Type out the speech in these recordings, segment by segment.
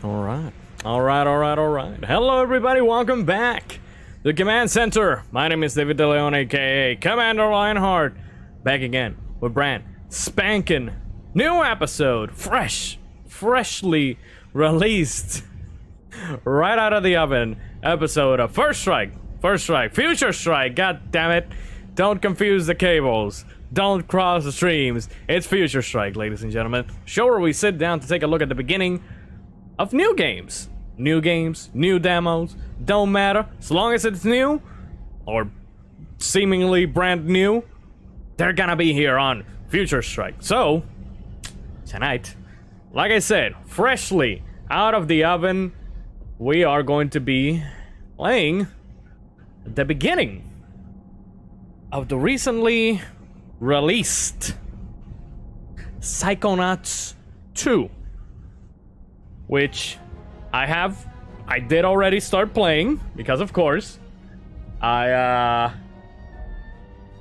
All right. Hello, everybody. Welcome back. The Command Center. My name is David DeLeon, aka Commander Lionheart. Back again with brand spanking new episode, freshly released, right out of the oven. Episode of First Strike, Future Strike. God damn it! Don't confuse the cables. Don't cross the streams. It's Future Strike, ladies and gentlemen. Show where we sit down to take a look at the beginning of new games. New games, new demos, don't matter. As long as it's new, or seemingly brand new, they're gonna be here on Future Strike. So, tonight, like I said, freshly out of the oven, we are going to be playing the beginning of the recently released Psychonauts 2. Which I did already start playing, because of course, I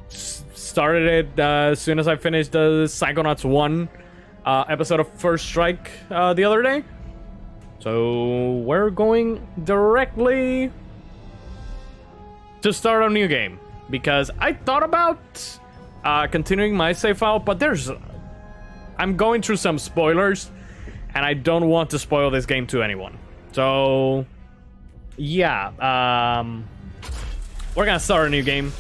started it as soon as I finished the Psychonauts 1 episode of First Strike the other day. So we're going directly to start a new game, because I thought about continuing my save file, but I'm going through some spoilers, and I don't want to spoil this game to anyone. So, yeah, we're gonna start a new game.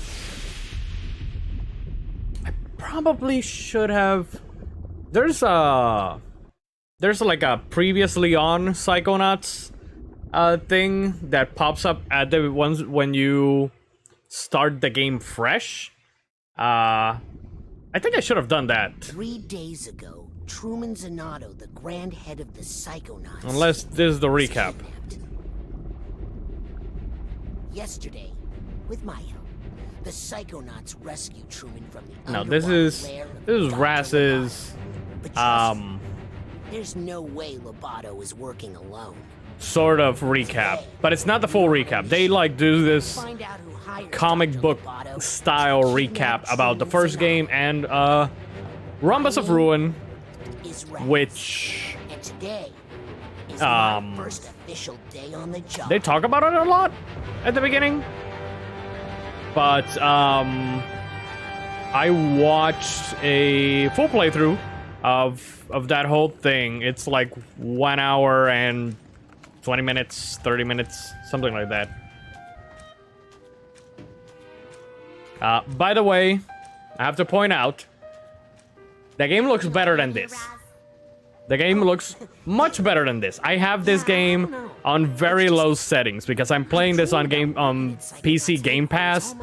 I probably should have... There's like a previously on Psychonauts thing that pops up at the ones when you start the game fresh. I think I should have done that. 3 days ago, Truman Zanotto, the grand head of the Psychonauts... Unless this is the recap. Yesterday, with my help, the Psychonauts rescued Truman from the No, this is Rass's there's no way Lobato is working alone. Sort of recap, but it's not the full recap. They like do this comic book style recap about the first game and Rhombus of Ruin, which and today is my first official day on the job. They talk about it a lot at the beginning, but I watched a full playthrough of that whole thing. It's like 1 hour and 20 minutes, 30 minutes, something like that. By the way, I have to point out, the game looks better than this. The game looks much better than this. I have this game on very low settings because I'm playing this on PC Game Pass.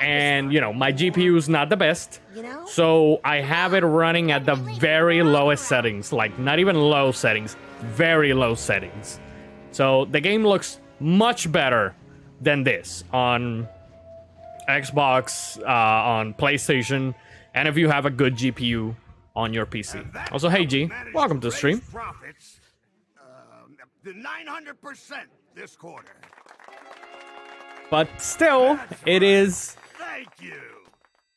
And, you know, my GPU is not the best. So I have it running at the very lowest settings. Like, not even low settings. Very low settings. So the game looks much better than this on Xbox, on PlayStation, and if you have a good GPU on your PC. Also, hey G, welcome to the stream. Profits, 900% this quarter. But still, it is... Thank you.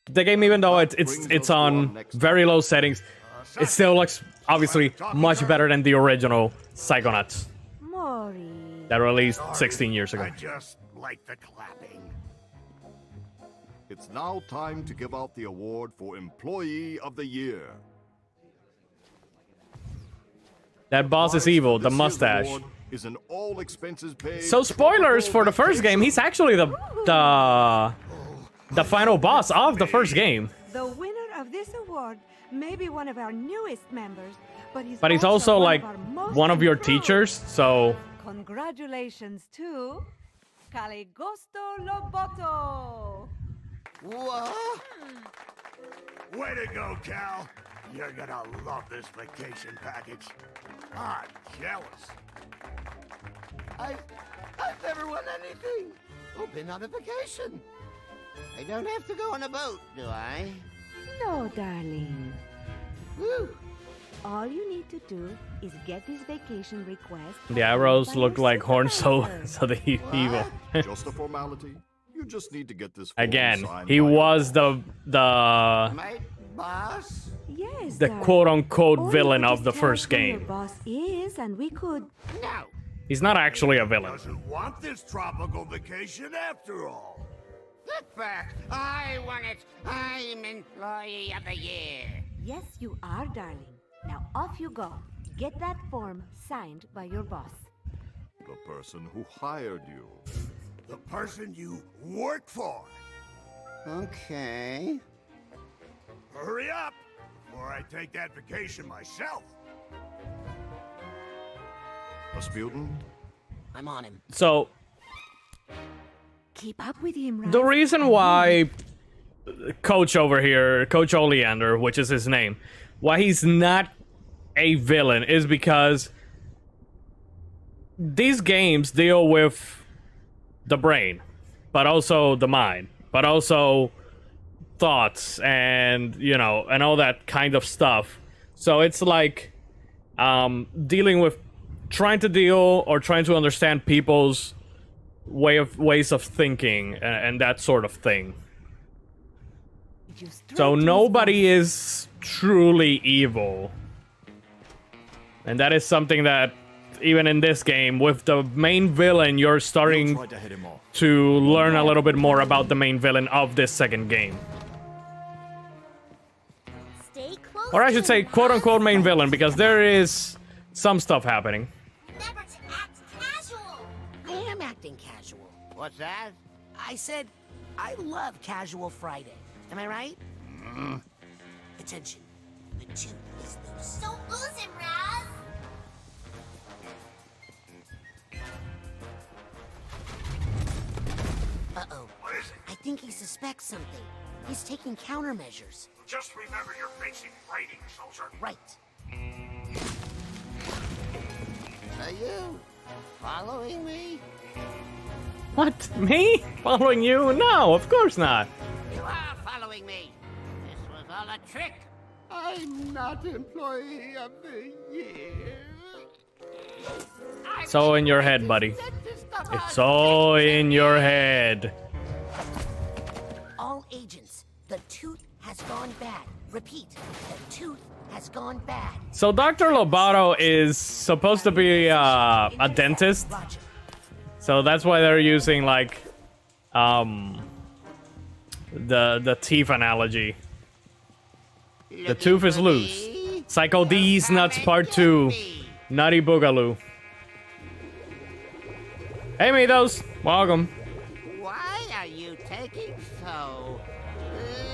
The game, even though it's on very low settings, it still looks obviously much better than the original Psychonauts that released 16 years ago. I just like the clapping. It's now time to give out the award for Employee of the Year. That boss is evil, the This year's mustache. award is an all expenses paid. So spoilers for the first game, he's actually the final boss of the first game. The winner of this award may be one of our newest members, But he's also like one of your improved. teachers, so... Congratulations to Caligosto Loboto. What? Way to go, Cal. You're gonna love this vacation package. I'm jealous. I've never won anything. Oh, been on a vacation. I don't have to go on a boat, do I? No, darling. Woo. All you need to do is get this vacation request. The arrows look like horns, so the evil. Just a formality. You just need to get this form Again, signed he by was the My boss? Yes, the darling. quote-unquote Or you villain could of just the tell first us who your game. boss is, and we could. No. He's not actually a villain. Doesn't want this tropical vacation after all. Get back. I want it. I'm Employee of the Year. Yes, you are, darling. Now off you go. Get that form signed by your boss. The person who hired you. The person you work for. Okay. Hurry up, before I take that vacation myself. Rasputin? I'm on him. So, Keep up with him, right? the reason why Coach over here, Coach Oleander, which is his name, why he's not a villain is because these games deal with the brain, but also the mind, but also thoughts and, you know, and all that kind of stuff. So it's like dealing with trying to understand people's ways of thinking and that sort of thing. You straight So to his nobody boss. is truly evil. And that is something that, even in this game, with the main villain, you're starting to learn a little bit more about the main villain of this second game. Stay close. Or I should to say, him, quote-unquote boss. main villain, because there is some stuff happening. Never to act casual. I am acting casual. What's that? I said I love Casual Friday. Am I right? Attention. The tooth is loose. Don't lose him, Raz. Uh-oh. What is it? I think he suspects something. He's taking countermeasures. Just remember you're facing fighting, soldier. Right. Are you following me? What? Me? Following you? No, of course not. You are following me. This was all a trick. I'm not Employee of the Year. It's all in your head, buddy. It's all in your head. All agents, the tooth has gone bad. Repeat, the tooth has gone bad. So Dr. Lobato is supposed to be a dentist. Roger. So that's why they're using like the teeth analogy. The tooth is loose. Psycho D's Nuts Part 2. Nutty Boogaloo. Hey Mitos, welcome. Why are you taking so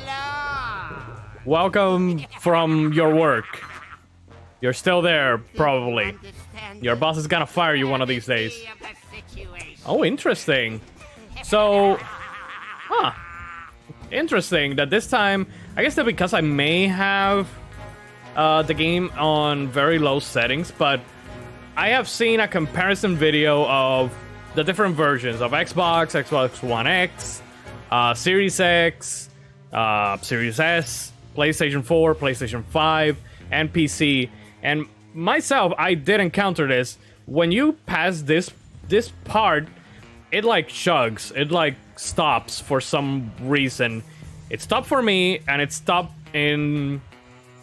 long? Welcome from your work. You're still there, probably. Your boss is gonna fire you one of these days. Oh, interesting. So, interesting that this time, I guess that because I may have the game on very low settings, but I have seen a comparison video of the different versions of Xbox, Xbox One X, Series X, Series S, PlayStation 4, PlayStation 5, and PC. And myself, I did encounter this. When you pass this part, it like chugs. It like stops for some reason. It stopped for me, and it stopped in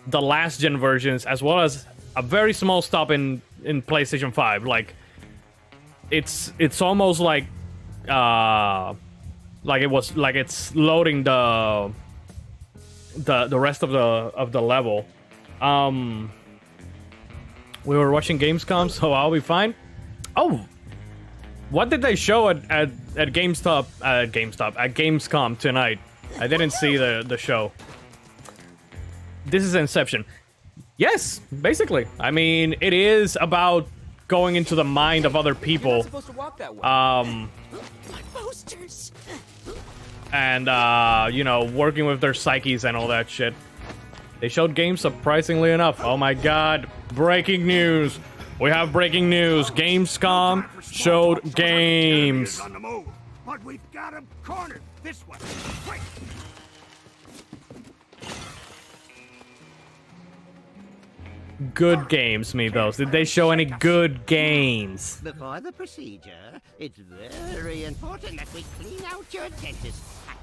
the last gen versions, as well as a very small stop in PlayStation 5. Like it's almost like it's loading the rest of the level. We were watching Gamescom, so I'll be fine. Oh, what did they show at Gamescom tonight? I didn't see the show. This is Inception. Yes, basically. I mean, it is about going into the mind of other people. My posters. And you know, working with their psyches and all that shit. They showed games, surprisingly enough. Oh my god, breaking news. We have breaking news. Gamescom showed games. On the move, but we've got him cornered. This way. Quick. Good games, Meatos. Did they show any good games? Before the procedure, it's very important that we clean out your dentist hut.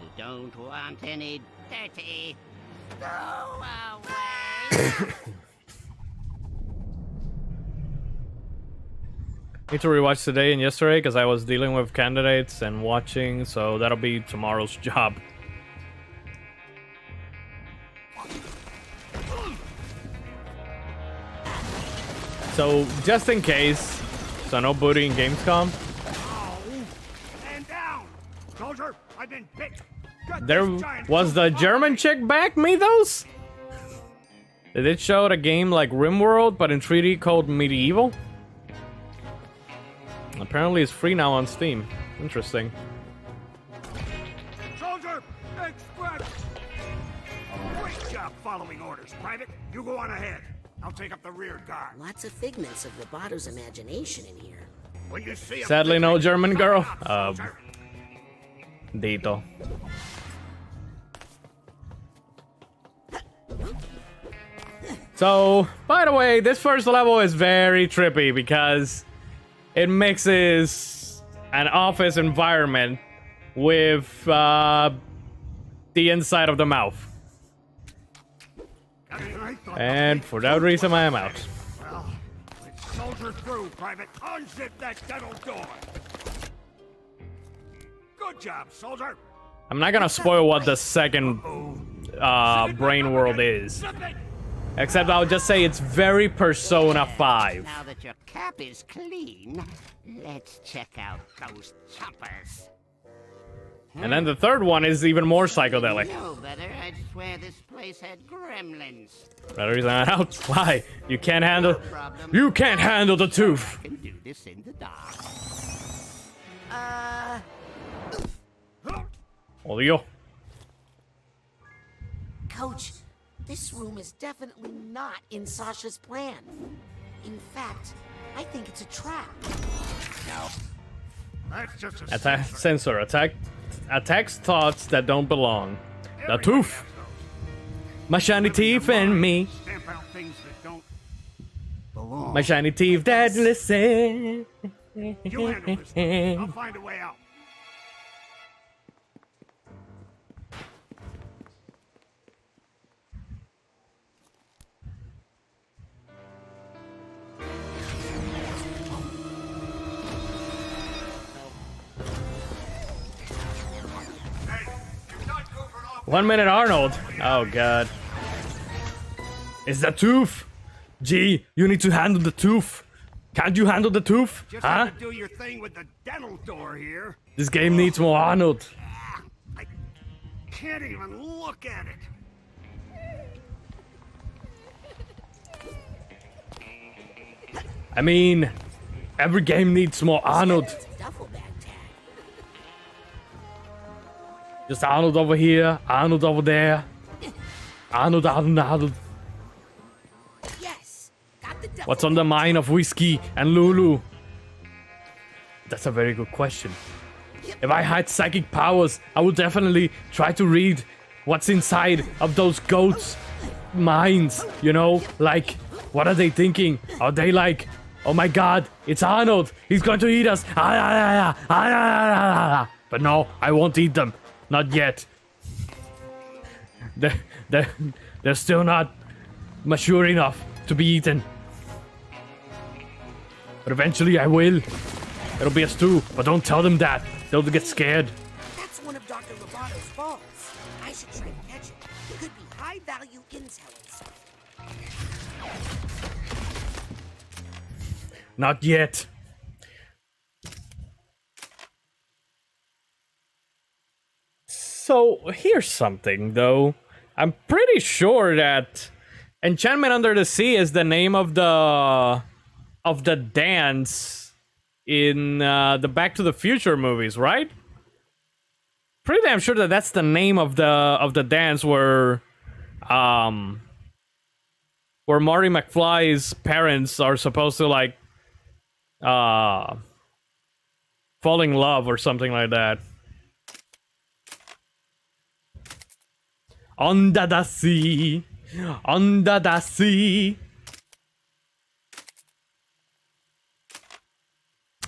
You don't want any dirty Go away. Need to rewatch today and yesterday because I was dealing with candidates and watching, so that'll be tomorrow's job. So, just in case, so no booty in Gamescom, Stand down! Soldier, I've been picked! Cut there this giant was the fool off German me. chick back me those? They did show a game like RimWorld, but in 3D called Medieval. Apparently it's free now on Steam. Interesting. Soldier, express! Great job following orders, Private. You go on ahead. I'll take up the rear guard. Lots of figments of Robato's imagination in here. When you see a Sadly, no German girl. soldier. Dito. So, by the way, this first level is very trippy because it mixes an office environment with the inside of the mouth. I thought And for that reason, I am out. Well, let's soldier through, Private. Unzip that dental door. Good job, soldier. I'm not gonna spoil what the second brain world is. Zip it. Except I'll just say it's very Persona 5. Now that your cap is clean, let's check out those choppers. And then the third one is even more psychedelic. No better, I'd swear this place had gremlins. That reason I'm out. Why? You can't handle. Problem. You can't handle the tooth. Can do this in the dark. Olio. Coach, this room is definitely not in Sasha's plan. In fact, I think it's a trap. That's just a Attack sensor. sensor. Attacks thoughts that don't belong. The Everybody tooth. has those. My shiny teeth and me. Stamp out things that don't belong. My shiny teeth that listen. You handle this. I'll find a way out. Hey, you're not goofing off. 1 minute Arnold. Oh god. It's the tooth. Gee, you need to handle the tooth. Can't you handle the tooth? Just Huh? have to do your thing with the dental door here. This game needs more Arnold. I can't even look at it. I mean, every game needs more Arnold. It's a duffel bag tag. Just Arnold over here, Arnold over there. Arnold, Arnold, Arnold. Yes, got the duffel What's on the mind of Whiskey and Lulu? That's a very good question. If I had psychic powers, I would definitely try to read what's inside of those goats' minds. You know, like, what are they thinking? Are they like, oh my god, it's Arnold, he's going to eat us. But no, I won't eat them. Not yet. They're still not mature enough to be eaten. But eventually I will. It'll be a stew, but don't tell them that. They'll get scared. That's one of Dr. Robato's balls. I should try to catch it. It could be high-value intel inside. Not yet. So, here's something, though. I'm pretty sure that Enchantment Under the Sea is the name of the dance in the Back to the Future movies, right? Pretty damn sure that that's the name of the dance where Marty McFly's parents are supposed to like fall in love or something like that. Under the sea, under the sea.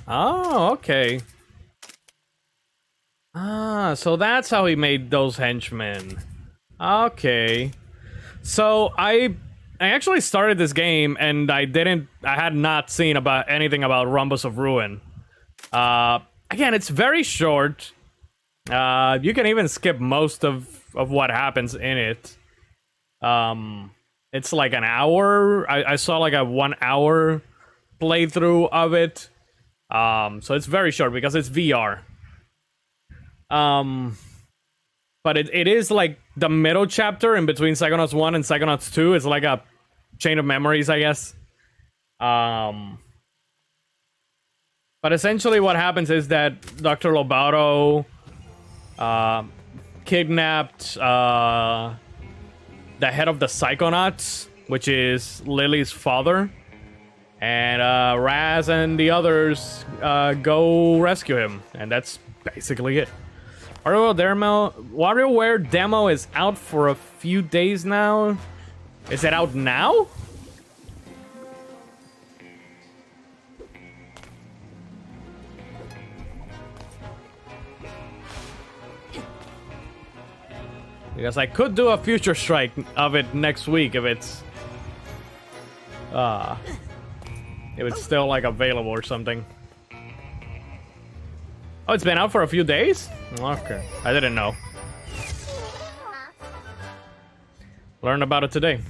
Oh, okay. Ah, so that's how he made those henchmen. Okay. So I actually started this game and I had not seen about anything about Rhombus of Ruin. Again, it's very short. You can even skip most of what happens in it. It's like an hour. I saw like a 1 hour playthrough of it. So it's very short because it's VR. But it is like the middle chapter in between Psychonauts 1 and Psychonauts 2. It's like a chain of memories, I guess. But essentially what happens is that Dr. Lobato kidnapped the head of the Psychonauts, which is Lily's father. And Raz and the others go rescue him. And that's basically it. WarioWare demo is out for a few days now. Is it out now? Because I could do a future strike of it next week if it's still like available or something. Oh, it's been out for a few days? Okay, I didn't know. Learned about it today.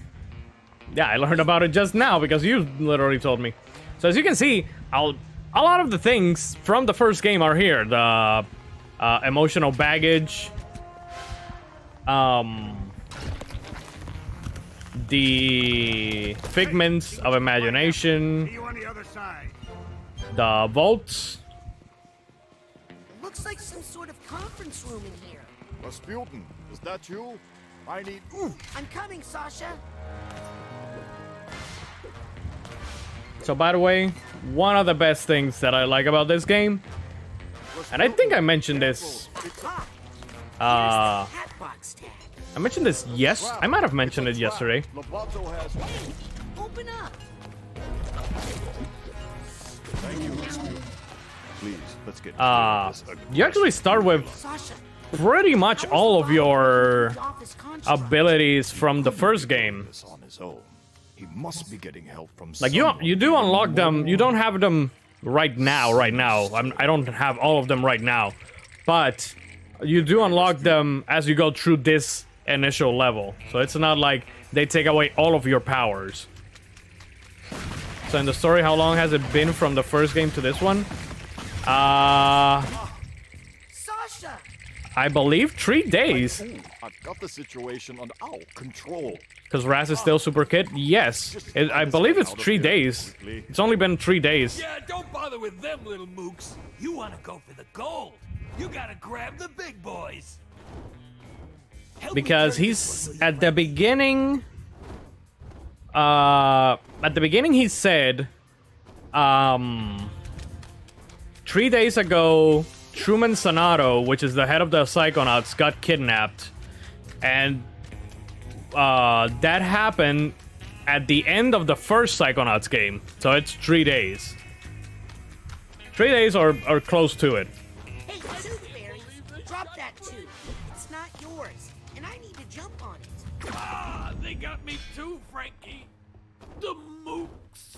Yeah, I learned about it just now because you literally told me. So as you can see, a lot of the things from the first game are here. The emotional baggage, the figments of imagination, See you on the other side. the vaults. Looks like some sort of conference room in here. Rasputin, is that you? I need... I'm coming, Sasha. So by the way, one of the best things that I like about this game, and I think I mentioned this, Ah, here's the Hatbox tag. I mentioned this, yes, I might have mentioned it yesterday. Lobato has... Open up. Thank you, Rasputin. Please, let's get You actually start with Sasha, pretty much all of your office construct. abilities from the first game. this on his own. He must be getting help from Like someone. you do unlock them. You don't have them right now. I don't have all of them right now, but you do unlock them as you go through this initial level. So it's not like they take away all of your powers. So in the story, how long has it been from the first game to this one? Sasha. I believe 3 days. Ooh, I've got the situation under our control. Because Raz is still Super Kid? Yes. I believe it's 3 days. It's only been 3 days. Yeah, don't bother with them little mooks. You want to go for the gold. You gotta grab the big boys. Help me Because carry he's this one, will you, at the beginning. He said, 3 days ago, Truman Sonato, which is the head of the Psychonauts, got kidnapped, and that happened at the end of the first Psychonauts game. So it's 3 days. 3 days or close to it. Hey, Toothberry, drop that tooth. It's not yours, and I need to jump on it. Ah, they got me too, Frankie. The mooks.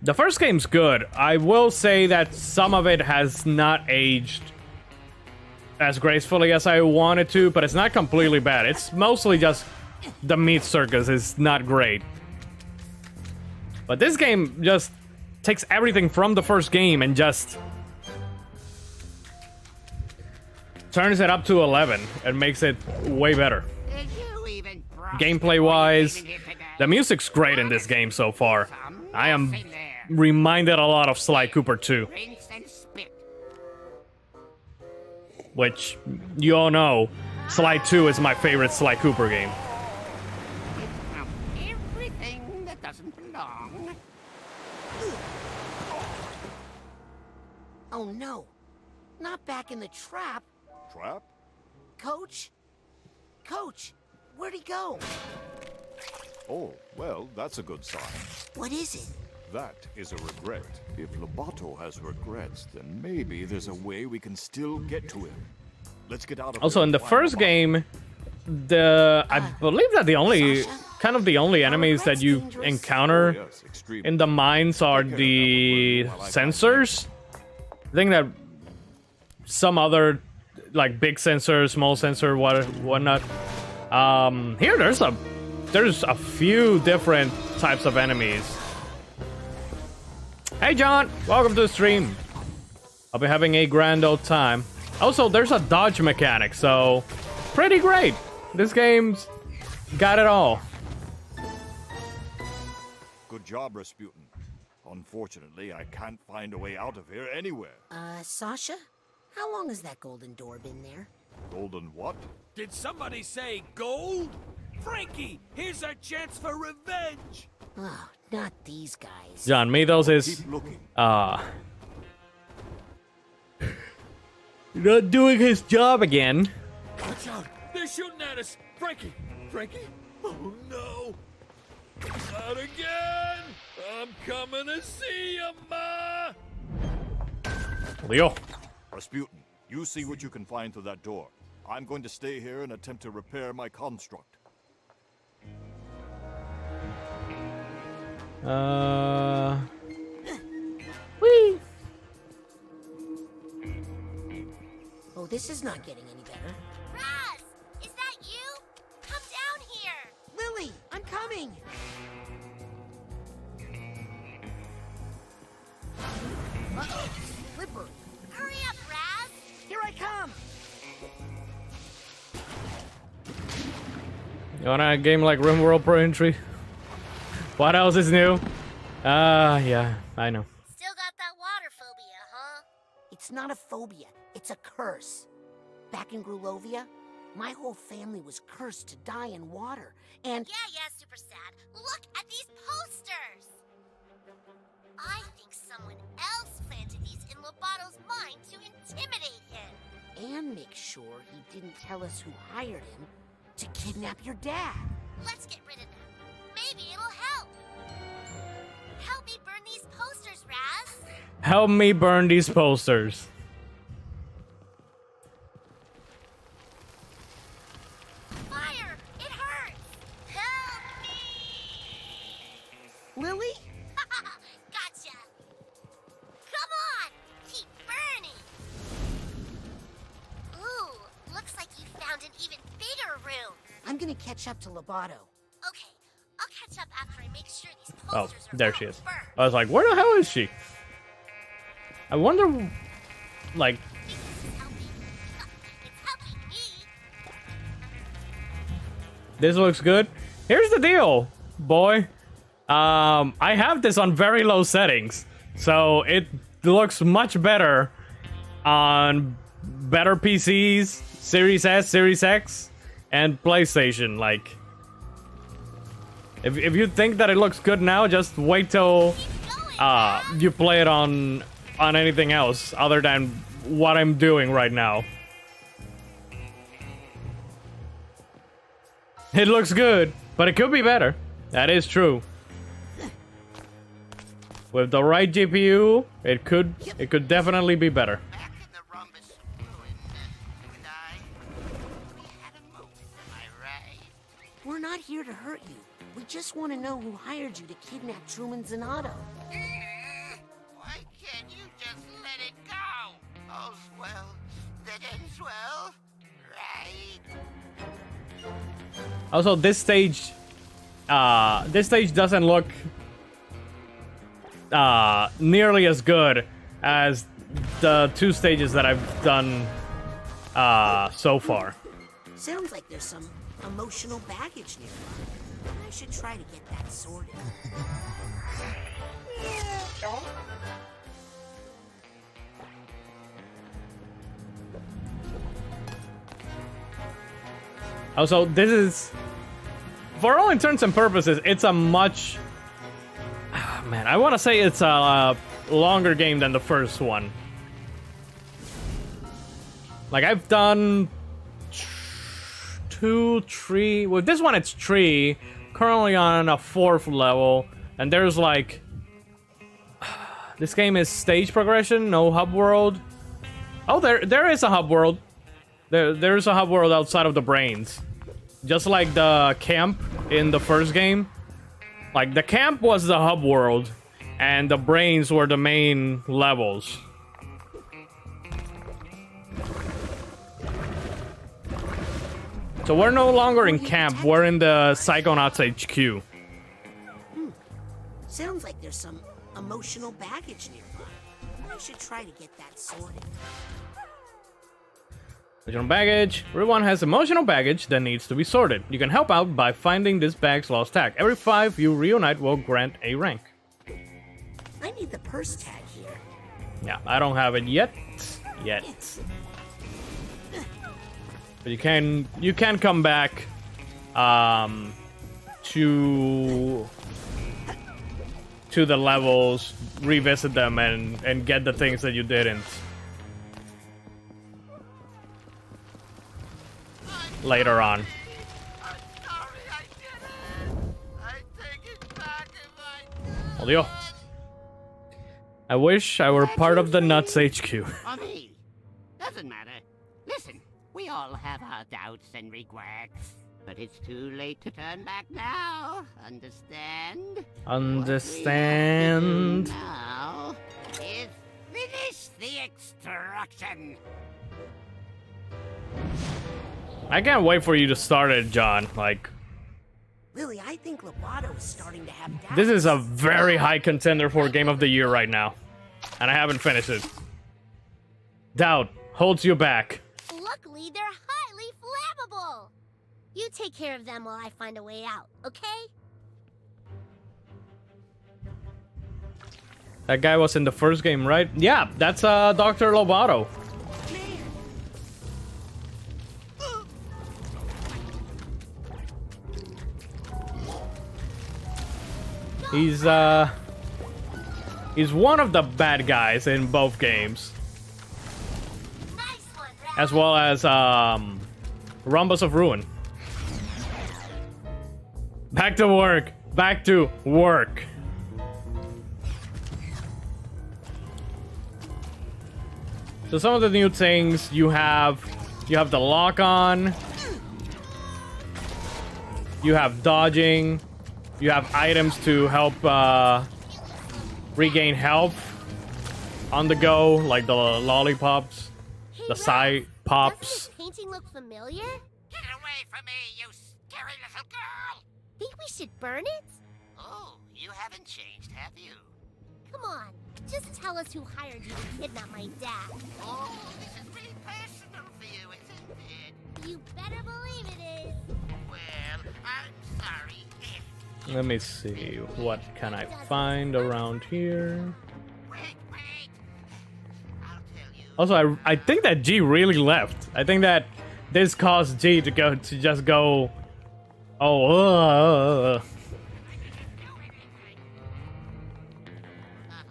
The first game's good. I will say that some of it has not aged as gracefully as I wanted to, but it's not completely bad. It's mostly just the meat circus is not great. But this game just takes everything from the first game and just turns it up to 11 and makes it way better. Did you even brush Gameplay-wise, before you came in here today? the music's great in this game so far. Some I am mess in there. reminded a lot of Sly Cooper 2, Rinse and spit. which you all know, Sly 2 is my favorite Sly Cooper game. It's from everything that doesn't belong. Oh no, not back in the trap. Trap? Coach? Coach, where'd he go? Oh, well, that's a good sign. What is it? That is a regret. If Lobato has regrets, then maybe there's a way we can still get to him. Let's get out of Also, here in the and find first Lamont. game, I believe that the only kind of the only enemies that you Oh, encounter yes, extremely. in the mines are Take care of that the woodwork while I sensors. I think that some other like big sensor, small sensor, whatnot. Here there's a few different types of enemies. Hey John, welcome to the stream. I'll be having a grand old time. Also, there's a dodge mechanic, so pretty great. This game's got it all. Good job, Rasputin. Unfortunately, I can't find a way out of here anywhere. Sasha? How long has that golden door been there? Golden what? Did somebody say gold? Frankie, here's our chance for revenge. Oh, not these guys. John, those is Keep looking. not doing his job again. Watch out! They're shooting at us! Frankie! Frankie? Oh no! Not again! I'm coming to see you, Ma! Leo. Rasputin, you see what you can find through that door. I'm going to stay here and attempt to repair my construct. Whee! Oh, this is not getting any better. Raz, is that you? Come down here. Lily, I'm coming! Uh-oh, slippery. Hurry up, Raz. Here I come! You want a game like RimWorld Pro Entry? What else is new? Yeah, I know. Still got that water phobia, huh? It's not a phobia, it's a curse. Back in Grulovia, my whole family was cursed to die in water, and Yeah, super sad. Look at these posters. I think someone else planted these in Lobato's mind to intimidate him. and make sure he didn't tell us who hired him to kidnap your dad. Let's get rid of them. Maybe it'll help. Help me burn these posters, Raz. Help me burn these posters. Fire! It hurts! Help me! Lily? Gotcha! Come on! Keep burning! Ooh, looks like you found an even bigger room. I'm gonna catch up to Lobato. Okay, I'll catch up after I make sure these Oh, posters are there all she is. burned. I was like, where the hell is she? I wonder, like, This is helping. It's helping me. this looks good. Here's the deal, boy. I have this on very low settings, so it looks much better on better PCs, Series S, Series X, and PlayStation. Like, if you think that it looks good now, just wait till Keep going, you play it on anything else other than what I'm doing right now. It looks good, but it could be better. That is true. With the right GPU, it could definitely be better. Back in the rhombus ruin, you and I, we had a moment, am I right? We're not here to hurt you. We just want to know who hired you to kidnap Truman Zanotto. Why can't you just let it go? All's well that ends well, right? Also, this stage doesn't look nearly as good as the two stages that I've done so far. Sounds like there's some emotional baggage nearby. I should try to get that sorted. Also, this is, for all intents and purposes, it's a much... Man, I want to say it's a longer game than the first one. Like, I've done 2, 3... With this one, it's 3. Currently on a 4th level. And there's, like... This game is stage progression, no hub world. Oh, there is a hub world. There's a hub world outside of the brains. Just like the camp in the first game. Like, the camp was the hub world, and the brains were the main levels. So we're no longer in camp, we're in the Psychonauts HQ. Sounds like there's some emotional baggage nearby. I should try to get that sorted. Emotional baggage. Everyone has emotional baggage that needs to be sorted. You can help out by finding this bag's lost tag. Every 5 you reunite will grant a rank. I need the purse tag here. Yeah, I don't have it yet. But you can come back to the levels, revisit them, and get the things that you didn't later on. I'm sorry I did it. I take it back if I could. Oh, Dios. I wish I were part of the Nuts HQ. Or me. Doesn't matter. Listen, we all have our doubts and regrets. But it's too late to turn back now. Understand? Understand. What we have to do now is finish the extraction. I can't wait for you to start it, John. Like, Lily, I think Lovato is starting to have doubts. this is a very high contender for Game of the Year right now. And I haven't finished it. Doubt holds you back. Luckily, they're highly flammable. You take care of them while I find a way out, okay? That guy was in the first game, right? Yeah, that's Dr. Lovato. He's one of the bad guys in both games. Nice one, Rat. As well as Rhombus of Ruin. Back to work. Back to work. So some of the new things you have the lock on. You have dodging. You have items to help regain health on the go, like the lollipops, Hey, the Rat, side pops. Doesn't this painting look familiar? Get away from me, you scary little girl! Think we should burn it? Oh, you haven't changed, have you? Come on, just tell us who hired you to kidnap my dad. Oh, this is really personal for you, isn't it? You better believe it is. Well, I'm sorry if... Let me see, what can I find around here? Wait. I'll tell you. Also, I think that G really left. I think that this caused G to just go. Oh. Not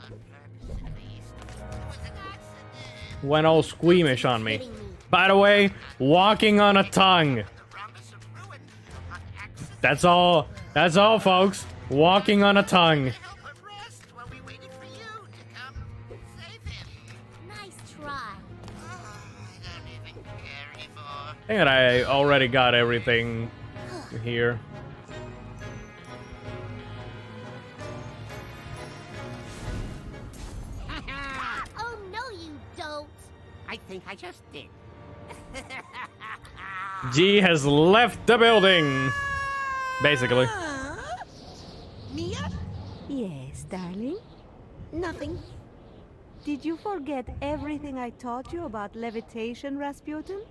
on purpose, at least. It was an accident. Went all squeamish on me. Kidding me. By the way, walking on a tongue. The Rhombus of Ruin on accident. That's all. That's all, folks. Walking on a tongue. Help him rest while we waited for you to come save him. Nice try. Oh, I don't even care anymore. I think that I already got everything here. Oh, no, you don't. I think I just did. G has left the building. Basically. Mia? Yes, darling? Nothing. Did you forget everything I taught you about levitation, Rasputin?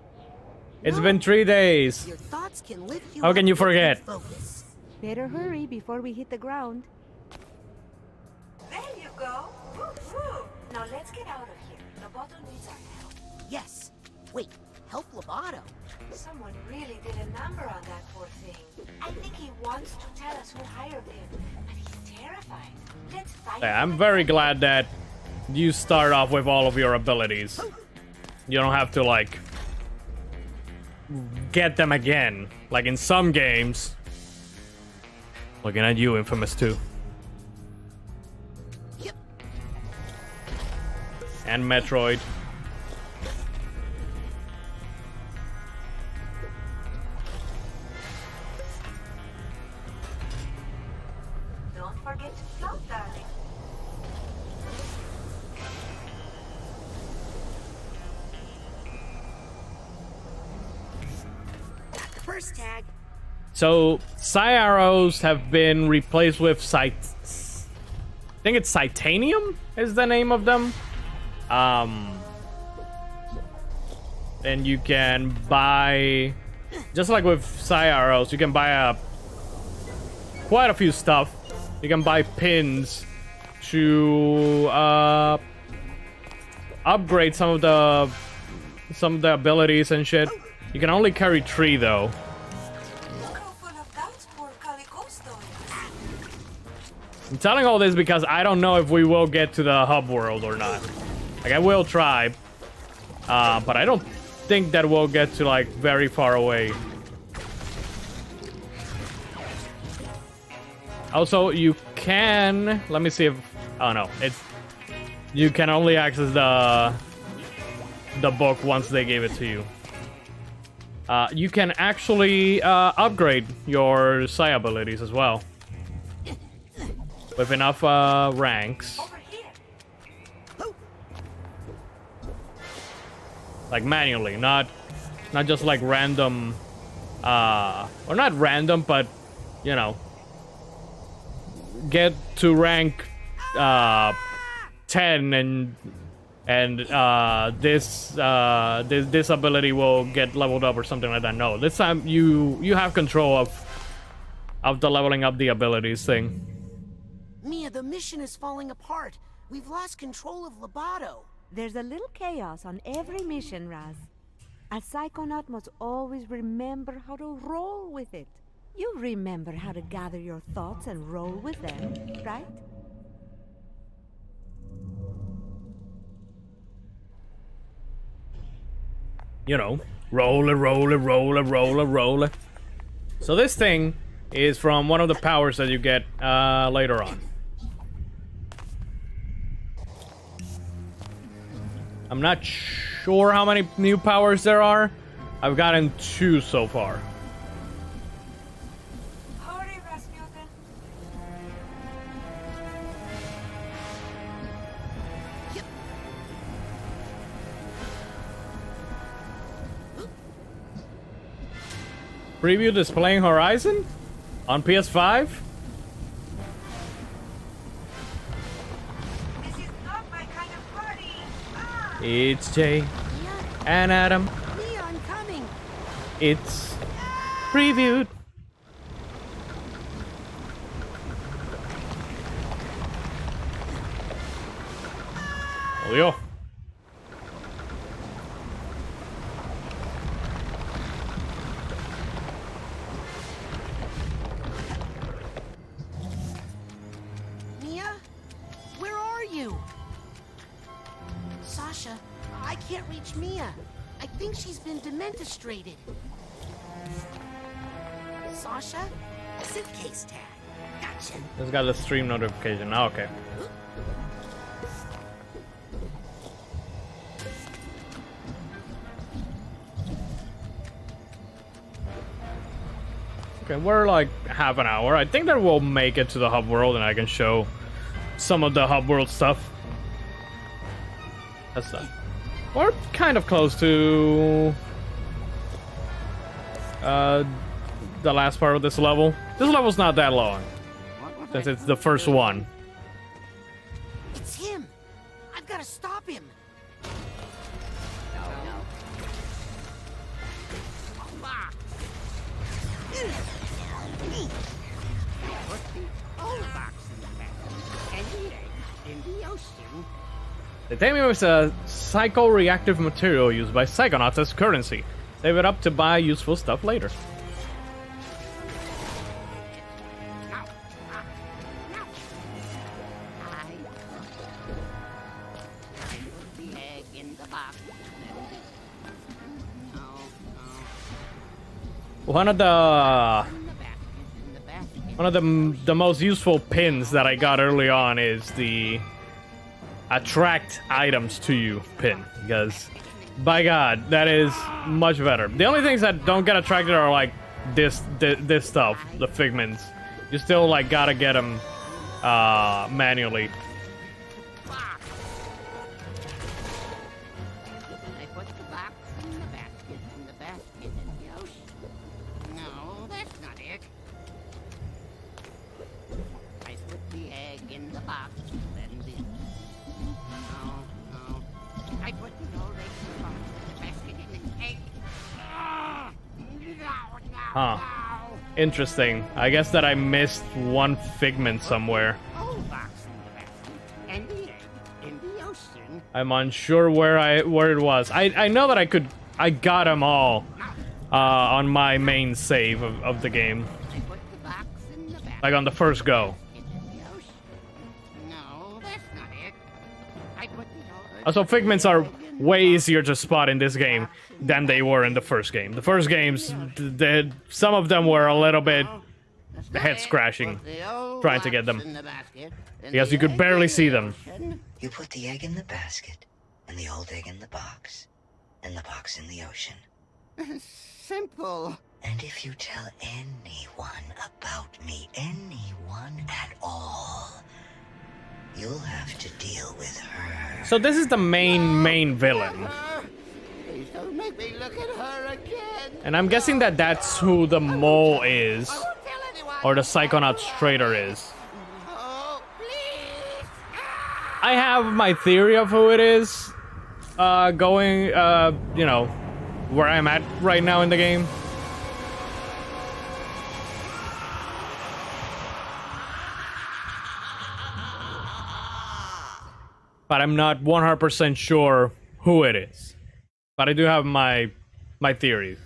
It's been 3 days. Your thoughts can lift you How up can you if you forget? focus. Better hurry before we hit the ground. There you go. Woo-hoo. Now let's get out of here. Lovato needs our help. Yes. Wait, help Lovato. Someone really did a number on that poor thing. I think he wants to tell us who hired him, but he's terrified. Let's fight. Yeah, I'm very glad that you start off with all of your abilities. You don't have to, like, get them again. Like in some games. Looking at you, Infamous 2. Yep. And Metroid. course, Tag. So psi arrows have been replaced with I think it's Titanium is the name of them. And you can buy, just like with psi arrows, you can buy quite a few stuff. You can buy pins to upgrade some of the abilities and shit. You can only carry 3 though. Look how full of doubts poor Calico stories. I'm telling all this because I don't know if we will get to the hub world or not. Like, I will try, but I don't think that we'll get to, like, very far away. Also, you can... Let me see if... Oh, no. You can only access the book once they gave it to you. You can actually upgrade your psi abilities as well. With enough ranks. Like manually, not just like random, or not random, but you know, get to rank 10 and this ability will get leveled up or something like that. No, this time you have control of the leveling up the abilities thing. Mia, the mission is falling apart. We've lost control of Lobato. There's a little chaos on every mission, Raz. A Psychonaut must always remember how to roll with it. You remember how to gather your thoughts and roll with them, right? You know, roll it. So this thing is from one of the powers that you get later on. I'm not sure how many new powers there are. I've gotten 2 so far. Hurry, Rasputin. Preview displaying Horizon on PS5. This is not my kind of party. Ah! It's Jay and Adam. Mia, I'm coming. It's previewed. Oh, yo. Mia? Where are you? Sasha, I can't reach Mia. I think she's been dementostrated. Sasha? Suitcase tag. Gotcha. Just got the stream notification. Oh, okay. Okay, we're like half an hour. I think that we'll make it to the hub world and I can show some of the hub world stuff. That's we're kind of close to the last part of this level. This level's not that long since it's the first one. It's him. I've got to stop him. Put the old box in the back. And here, in the ocean. Titanium is a psycho-reactive material used by Psychonauts as currency. Save it up to buy useful stuff later. One of the most useful pins that I got early on is the attract items to you pin, because by God, that is much better. The only things that don't get attracted are like this stuff, the figments. You still like gotta get them manually. Huh. Interesting. I guess that I missed one Figment somewhere. Old box in the basket, and the egg in the ocean. I'm unsure where it was. I know that I got them all on my main save of the game. I put the box in the basket. Like on the first go. In the ocean. No, that's not it. I put the Also, Figments are way easier to spot in this game than they were in the first game. The first games, some of them were a little bit head scratching trying to get them, because you could barely see them. You put the egg in the basket, and the old egg in the box, and the box in the ocean. Simple. And if you tell anyone about me, anyone at all, you'll have to deal with her. So this is the main villain. Please don't make me look at her again. And I'm guessing that that's who the mole is, I won't tell anyone. or the Psychonauts traitor is. Oh, please. I have my theory of who it is, going, you know, where I'm at right now in the game. But I'm not 100% sure who it is. But I do have my theory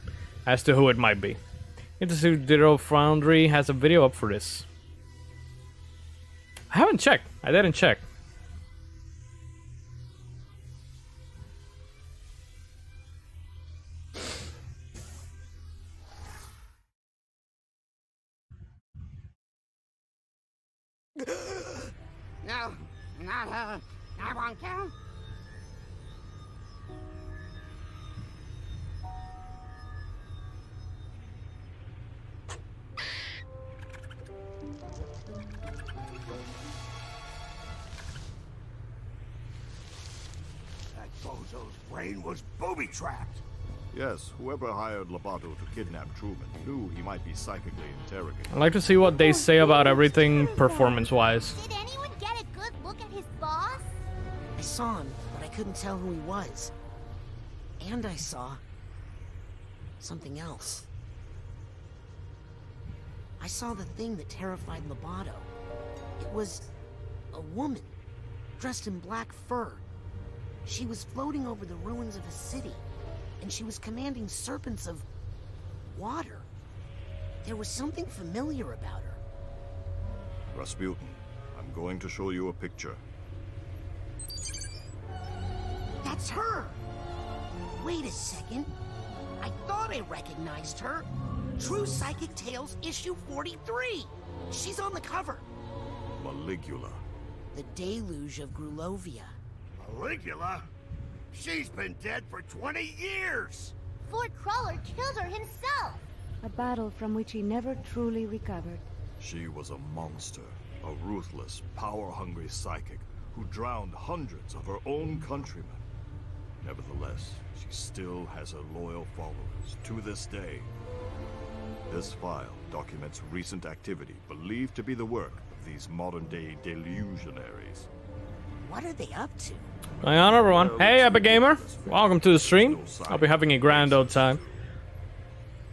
as to who it might be. Institute Digital Foundry has a video up for this. I haven't checked. I didn't check. No, not her. I won't tell. That bozo's brain was booby-trapped. Yes, whoever hired Lobato to kidnap Truman knew he might be psychically interrogated. I'd like to see what they say about everything performance-wise. Did anyone get a good look at his boss? I saw him, but I couldn't tell who he was. And I saw something else. I saw the thing that terrified Lobato. It was a woman, dressed in black fur. She was floating over the ruins of a city, and she was commanding serpents of water. There was something familiar about her. Rasputin, I'm going to show you a picture. That's her! Wait a second. I thought I recognized her. True Psychic Tales issue 43. She's on the cover. Maligula. The Deluge of Grulovia. Maligula? She's been dead for 20 years! Fort Crawler killed her himself. A battle from which he never truly recovered. She was a monster, a ruthless, power-hungry psychic who drowned hundreds of her own countrymen. Nevertheless, she still has her loyal followers to this day. This file documents recent activity believed to be the work of these modern-day delusionaries. What are they up to? Going on, everyone. Hey, Epic Gamer. Welcome to the stream. I'll be having a grand old time.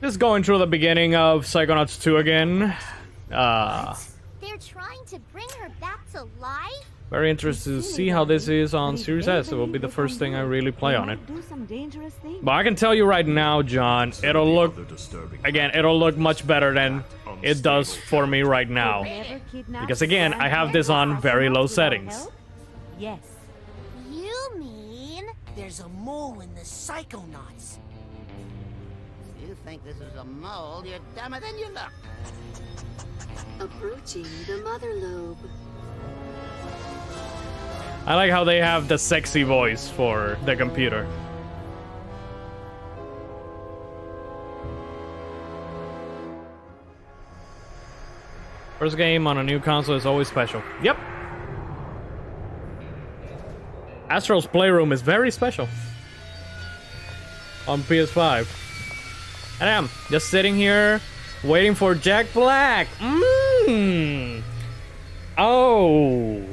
Just going through the beginning of Psychonauts 2 again. They're trying to bring her back to life? Very interested to see how this is on Series S. It will be the first thing I really play on it. But I can tell you right now, John, it'll look, again, it'll look much better than it does for me right now. Because again, I have this on very low settings. Yes. You mean... There's a mole in the Psychonauts. If you think this is a mole, you're dumber than you look. Approaching the mother lobe. I like how they have the sexy voice for the computer. First game on a new console is always special. Yep. Astro's Playroom is very special on PS5. And I'm just sitting here waiting for Jack Black. Oh.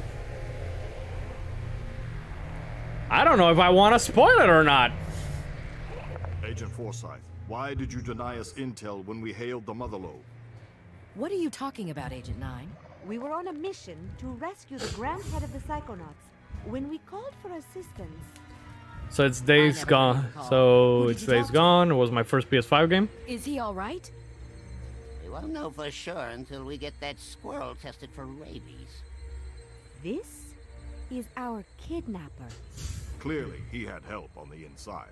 I don't know if I want to spoil it or not. Agent Forsyth, Why did you deny us intel when we hailed the Motherlode? What are you talking about, Agent 9? We were on a mission to rescue the Grand Head of the Psychonauts. When we called for assistance... So it's Days Gone. So it's Days Gone. It was my first PS5 game. Is he alright? We won't know for sure until we get that squirrel tested for rabies. This is our kidnapper. Clearly, he had help on the inside.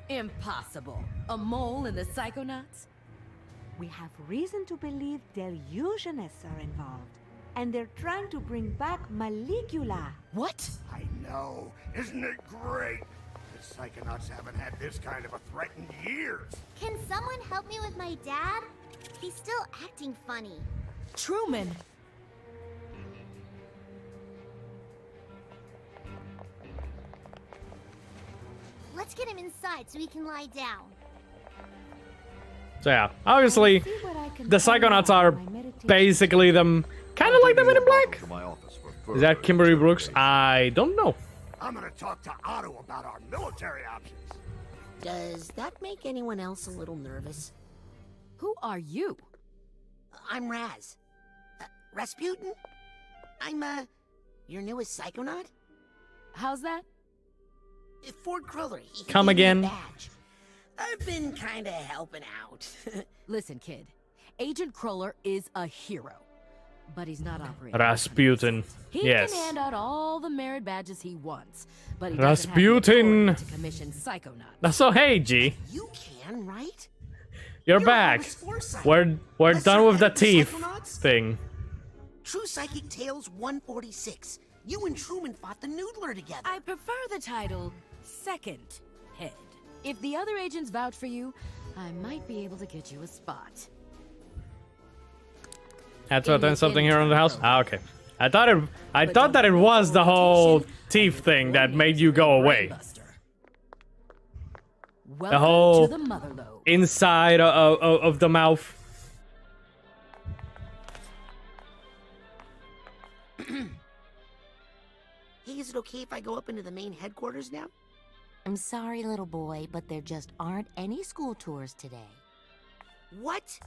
Impossible. A mole in the Psychonauts? We have reason to believe delusionists are involved. And they're trying to bring back Maligula. What? I know. Isn't it great? The Psychonauts haven't had this kind of a threat in years. Can someone help me with my dad? He's still acting funny. Truman! Let's get him inside so he can lie down. So yeah, obviously, the Psychonauts are basically them, kind of like the Men in Black. Is that Kimberly Brooks? I don't know. I'm gonna talk to Otto about our military options. Does that make anyone else a little nervous? Who are you? I'm Raz. Rasputin? I'm, your newest Psychonaut? How's that? Ford Cruller. He Come gave me a again. badge. I've been kinda helping out. Listen, kid. Agent Cruller is a hero. But he's not operating. Rasputin. He Yes. can hand out all the merit badges he wants, but he doesn't have the Rasputin. authority to commission Psychonauts. So hey, G, You can, right? you're You're back. Horace Forsyth. We're Let's done with the survive the teeth Psychonauts? thing. True Psychic Tales 146. You and Truman fought the Noodler together. I prefer the title Second Head. If the other agents vouch for you, I might be able to get you a spot. Had to attend something here in the house. Ah, okay. I thought that it was the whole teeth thing that made you go away. Welcome whole- to the Motherlode. Inside of the mouth. Hey, is it okay if I go up into the main headquarters now? I'm sorry, little boy, but there just aren't any school tours today. What?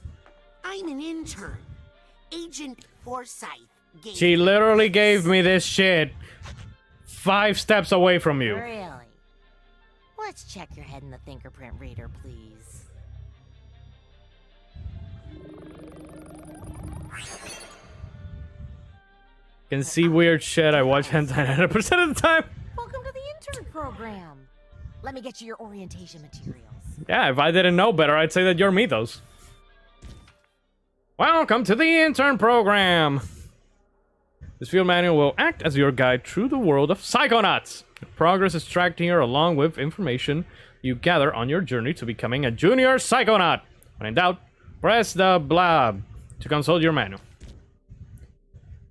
I'm an intern. Agent Forsyth gave She me literally this. gave me this shit 5 steps away from you. Really? Let's check your head in the fingerprint reader, please. Can see weird shit. I watch hentai 100% of the time. Welcome to the intern program. Let me get you your orientation materials. Yeah, if I didn't know better, I'd say that you're Mythos. Welcome to the intern program. This field manual will act as your guide through the world of Psychonauts. Your progress is tracked here along with information you gather on your journey to becoming a junior Psychonaut. When in doubt, press the blab to consult your manual.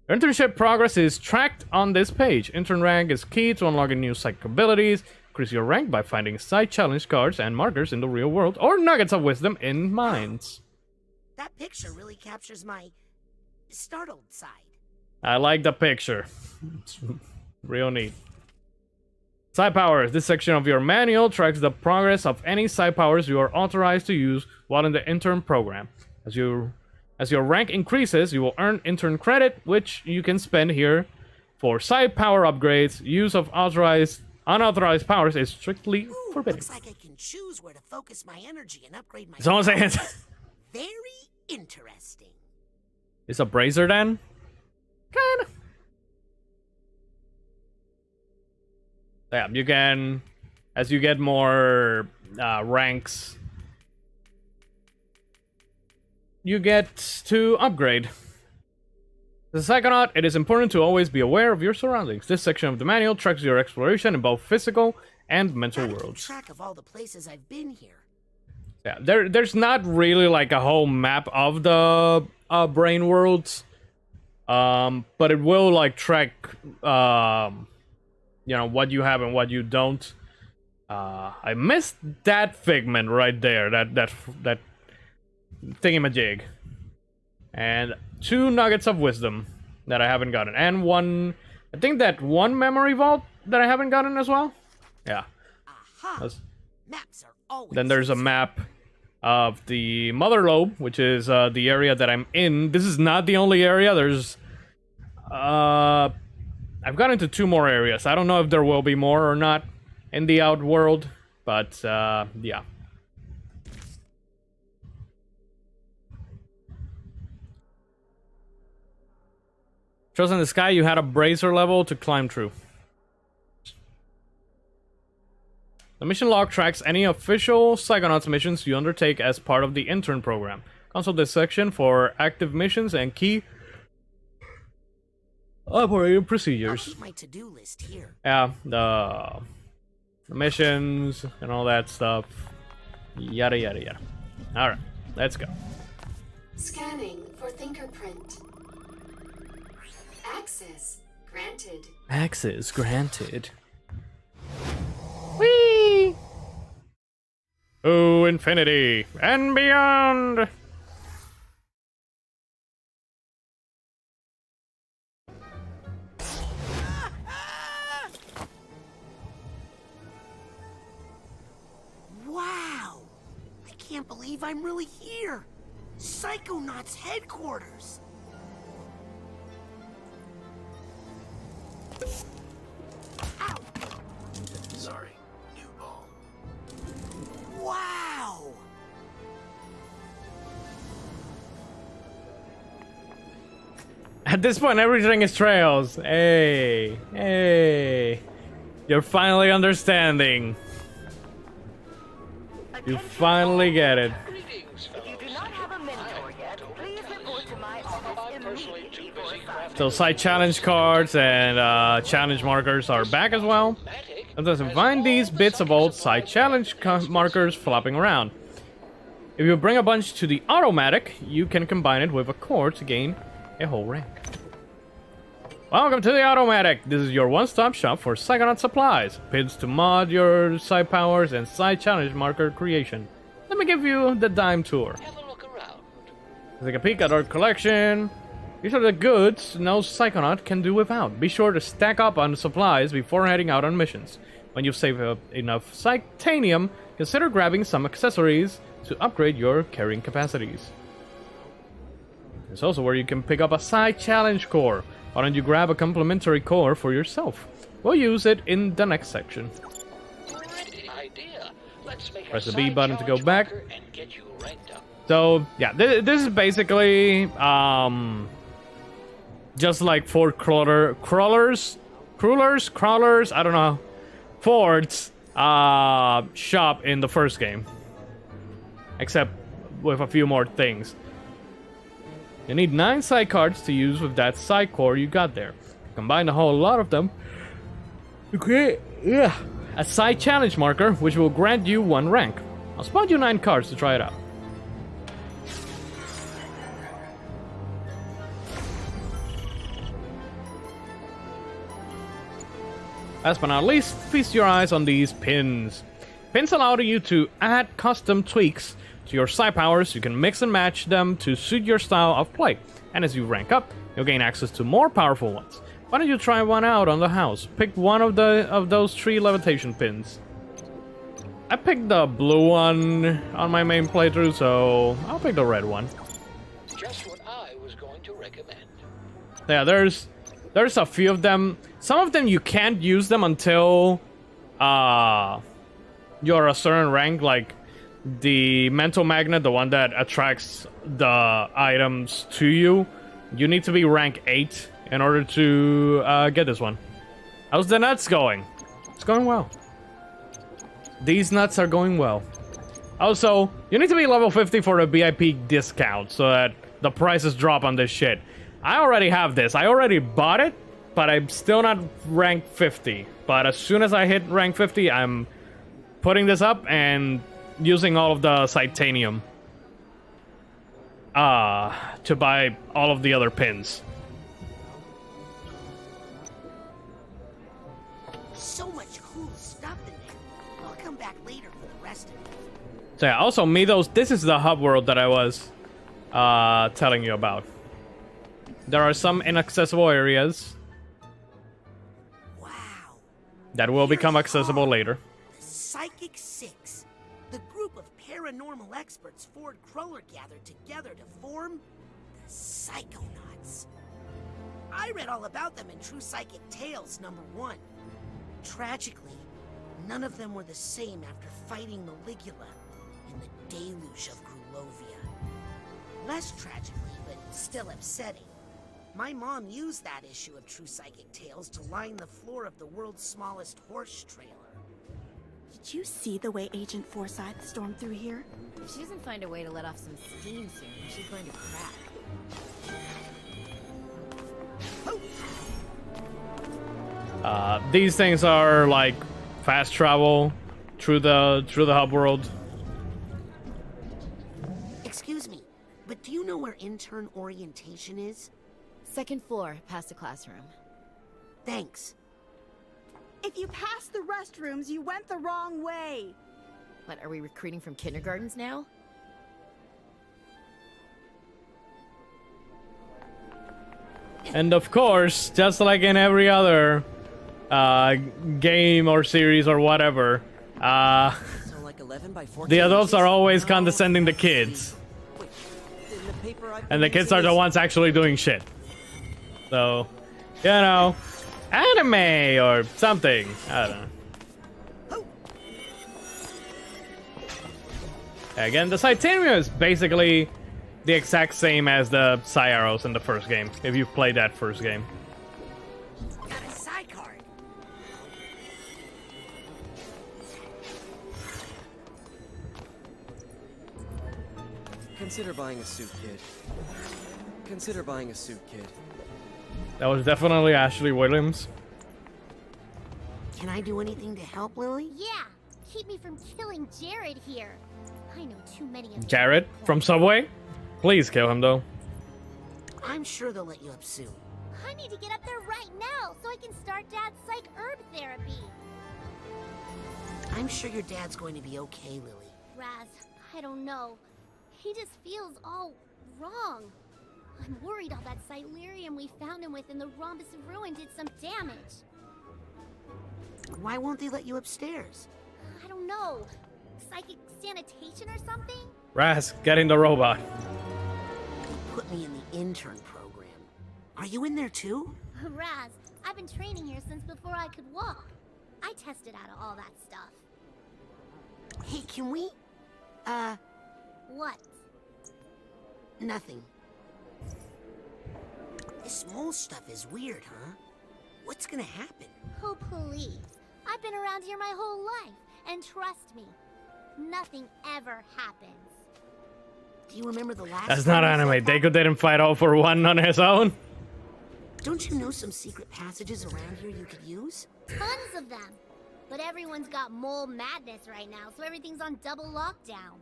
Your internship progress is tracked on this page. Intern rank is key to unlocking new psychic abilities. Increase your rank by finding side challenge cards and markers in the real world or nuggets of wisdom in mines. That picture really captures my startled side. I like the picture. It's real neat. Psi powers. This section of your manual tracks the progress of any psi powers you are authorized to use while in the intern program. As your rank increases, you will earn intern credit, which you can spend here for psi power upgrades. Use of unauthorized powers is strictly forbidden. Looks like I can choose where to focus my energy and upgrade my Someone say it. Very interesting. It's a brazier then? Kinda. Yeah, you can, as you get more ranks, you get to upgrade. As a Psychonaut, it is important to always be aware of your surroundings. This section of the manual tracks your exploration in both physical and mental Gotta keep worlds. track of all the places I've been here. Yeah, there's not really like a whole map of the brain worlds, but it will like track, you know, what you have and what you don't. I missed that figment right there, that thingamajig, and 2 nuggets of wisdom that I haven't gotten, and I think that one memory vault that I haven't gotten as well. Yeah. Aha! Maps are always. Then there's a map of the Mother Lobe, which is the area that I'm in. This is not the only area. There's I've got into 2 more areas. I don't know if there will be more or not in the Outworld, but yeah. Shows in the sky, you had a brazier level to climb through. The mission log tracks any official Psychonauts missions you undertake as part of the intern program. Consult this section for active missions and key operating procedures. I'll keep my to-do list here. Yeah, the missions and all that stuff. Yada yada yada. Alright, let's go. Scanning for fingerprint. Access granted. Access granted. Whee! To infinity and beyond! Wow! I can't believe I'm really here! Psychonauts headquarters! Ow! Sorry, new ball. Wow! At this point, everything is trails. Hey, hey. You're finally understanding. You finally get it. If you do not have a mentor yet, please report to my office immediately for assignment. So side challenge cards and challenge markers are back as well. Sometimes you find these bits of old side challenge markers flopping around. If you bring a bunch to the automatic, you can combine it with a core to gain a whole rank. Welcome to the automatic. This is your one-stop shop for Psychonaut supplies, pins to mod your side powers, and side challenge marker creation. Let me give you the dime tour. Have a look around. Take a peek at our collection. These are the goods no Psychonaut can do without. Be sure to stack up on supplies before heading out on missions. When you've saved up enough Psychonium, consider grabbing some accessories to upgrade your carrying capacities. There's also where you can pick up a side challenge core. Why don't you grab a complimentary core for yourself? We'll use it in the next section. Idea. Let's make Press a the B side button to go challenge back. marker and get you ranked up. So yeah, this is basically just like Ford crawlers. I don't know, Ford's shop in the first game, except with a few more things. You need 9 side cards to use with that side core you got there. Combine a whole lot of them to create a side challenge marker, which will grant you 1 rank. I'll spawn you 9 cards to try it out. Last but not least, feast your eyes on these pins. Pins allow you to add custom tweaks to your side powers. You can mix and match them to suit your style of play. And as you rank up, you'll gain access to more powerful ones. Why don't you try one out on the house? Pick one of those 3 levitation pins. I picked the blue one on my main playthrough, so I'll pick the red one. Just what I was going to recommend. Yeah, there's a few of them. Some of them you can't use them until you're a certain rank, like the mental magnet, the one that attracts the items to you. You need to be rank 8 in order to get this one. How's the nuts going? It's going well. These nuts are going well. Also, you need to be level 50 for a VIP discount so that the prices drop on this shit. I already have this. I already bought it, but I'm still not rank 50. But as soon as I hit rank 50, I'm putting this up and using all of the Titanium to buy all of the other pins. So much cool stuff in there. I'll come back later for the rest of it. So yeah, also Midos, this is the hub world that I was telling you about. There are some inaccessible areas. Wow. That will become accessible later. The Psychic 6. The group of paranormal experts Ford Cruller gathered together to form the Psychonauts. I read all about them in True Psychic Tales #1. Tragically, none of them were the same after fighting Maligula in the deluge of Grulovia. Less tragically, but still upsetting, my mom used that issue of True Psychic Tales to line the floor of the world's smallest horse trailer. Did you see the way Agent Forsyth stormed through here? If she doesn't find a way to let off some steam soon, she's going to crack. These things are like fast travel through the hub world. Excuse me, but do you know where intern orientation is? Second floor, past the classroom. Thanks. If you passed the restrooms, you went the wrong way. What, are we recruiting from kindergartens now? And of course, just like in every other game or series or whatever, the adults are always condescending to kids. And the kids are the ones actually doing shit. So, you know, anime or something. I don't know. Again, the Titanium is basically the exact same as the Psy Arrows in the first game, if you've played that first game. Got a Psy card. Consider buying a suit, kid. Consider buying a suit, kid. That was definitely Ashley Williams. Can I do anything to help, Lily? Yeah, keep me from killing Jared here. I know too many of you. Jared from Subway? Please kill him, though. I'm sure they'll let you up soon. I need to get up there right now so I can start Dad's psych herb therapy. I'm sure your dad's going to be okay, Lily. Raz, I don't know. He just feels all wrong. I'm worried all that Silurium we found him with in the Rhombus of Ruin did some damage. Why won't they let you upstairs? I don't know. Psychic sanitation or something? Raz, get in the robot. They put me in the intern program. Are you in there too? Raz, I've been training here since before I could walk. I tested out all that stuff. Hey, can we? What? Nothing. This mole stuff is weird, huh? What's gonna happen? Oh, please. I've been around here my whole life, and trust me, nothing ever happens. Do you remember the last That's not anime. Deku didn't fight all for one on his own. Don't you know some secret passages around here you could use? Tons of them. But everyone's got mole madness right now, so everything's on double lockdown.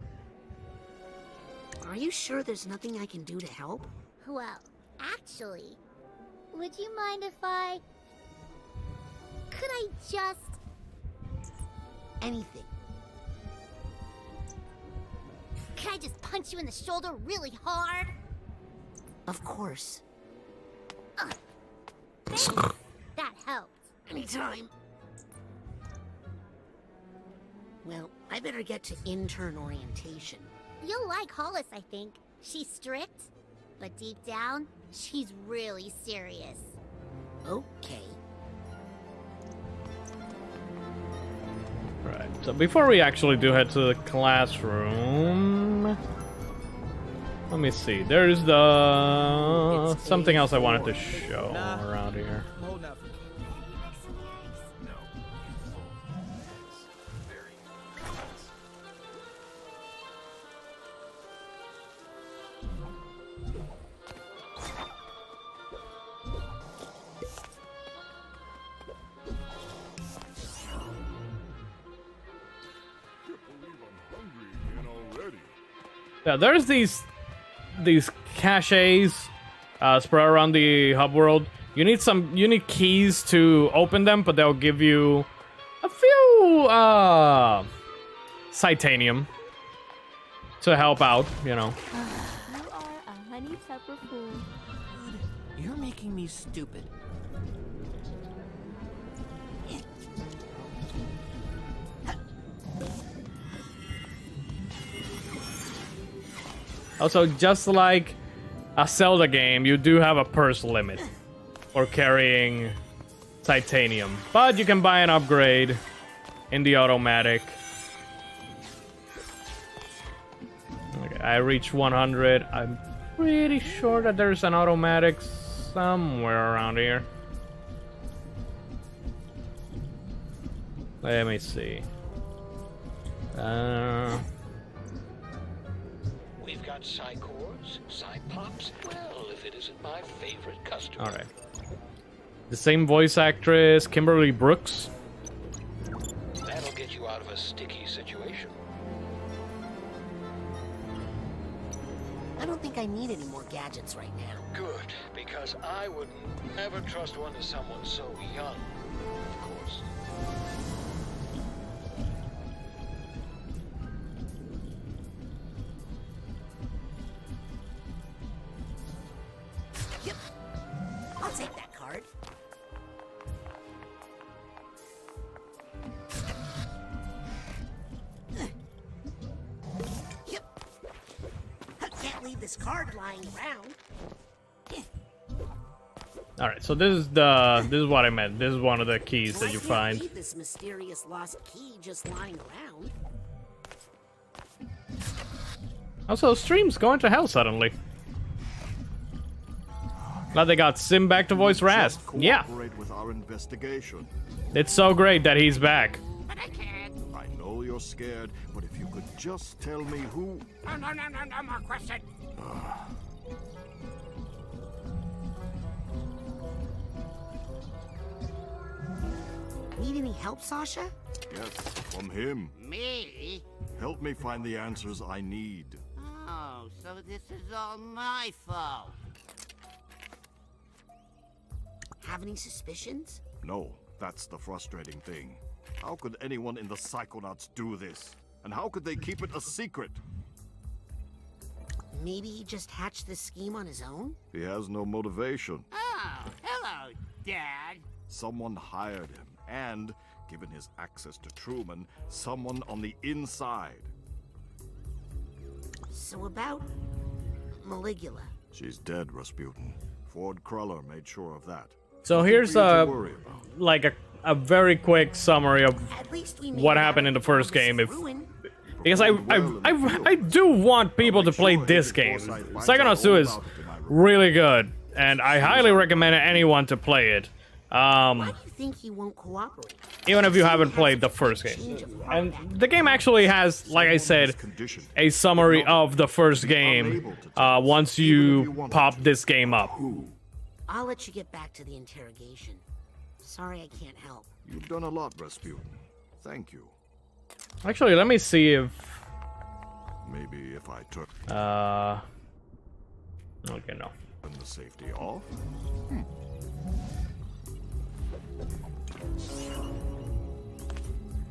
Are you sure there's nothing I can do to help? Well, actually, would you mind if I... Could I just... Anything. Could I just punch you in the shoulder really hard? Of course. Thanks. That helped. Anytime. Well, I better get to intern orientation. You'll like Hollis, I think. She's strict, but deep down, she's really serious. Okay. Right, so before we actually do head to the classroom, let me see. There's the something else I wanted to show around here. Yeah, there's these caches spread around the hub world. You need keys to open them, but they'll give you a few Titanium to help out, you know. You are a honeysuckle fool. You're making me stupid. Also, just like a Zelda game, you do have a purse limit for carrying titanium. But you can buy an upgrade in the automatic. Okay, I reached 100. I'm pretty sure that there's an automatic somewhere around here. Let me see. We've got Psychors, Psypops. Well, if it isn't my favorite customer. Alright. The same voice actress, Kimberly Brooks. That'll get you out of a sticky situation. I don't think I need any more gadgets right now. Good, because I would never trust one to someone so young, of course. Yep. I'll take that card. Yep. I can't leave this card lying around. All right, so this is what I meant. This is one of the keys that you find. Leave this mysterious lost key just lying around. Also, stream's going to hell suddenly. Glad they got Sim back to voice Raz. Yeah. With our investigation. It's so great that he's back. But I can't. I know you're scared, but if you could just tell me who... No more question. Need any help, Sasha? Yes, from him. Me? Help me find the answers I need. Oh, so this is all my fault. Have any suspicions? No, that's the frustrating thing. How could anyone in the Psychonauts do this? And how could they keep it a secret? Maybe he just hatched this scheme on his own? He has no motivation. Oh, hello, Dad. Someone hired him, and, given his access to Truman, someone on the inside. So about Maligula. She's dead, Rasputin. Ford Cruller made sure of that. So here's a very quick summary of what happened in the first game. Because I do want people to play this game. Psychonauts 2 is really good, and I highly recommend anyone to play it. Why do you think he won't cooperate? Even if you haven't played the first game. And the game actually has, like I said, a summary of the first game once you pop this game up. I'll let you get back to the interrogation. Sorry I can't help. You've done a lot, Rasputin. Thank you. Actually, let me see if... Maybe if I took... Okay, no. Turn the safety off?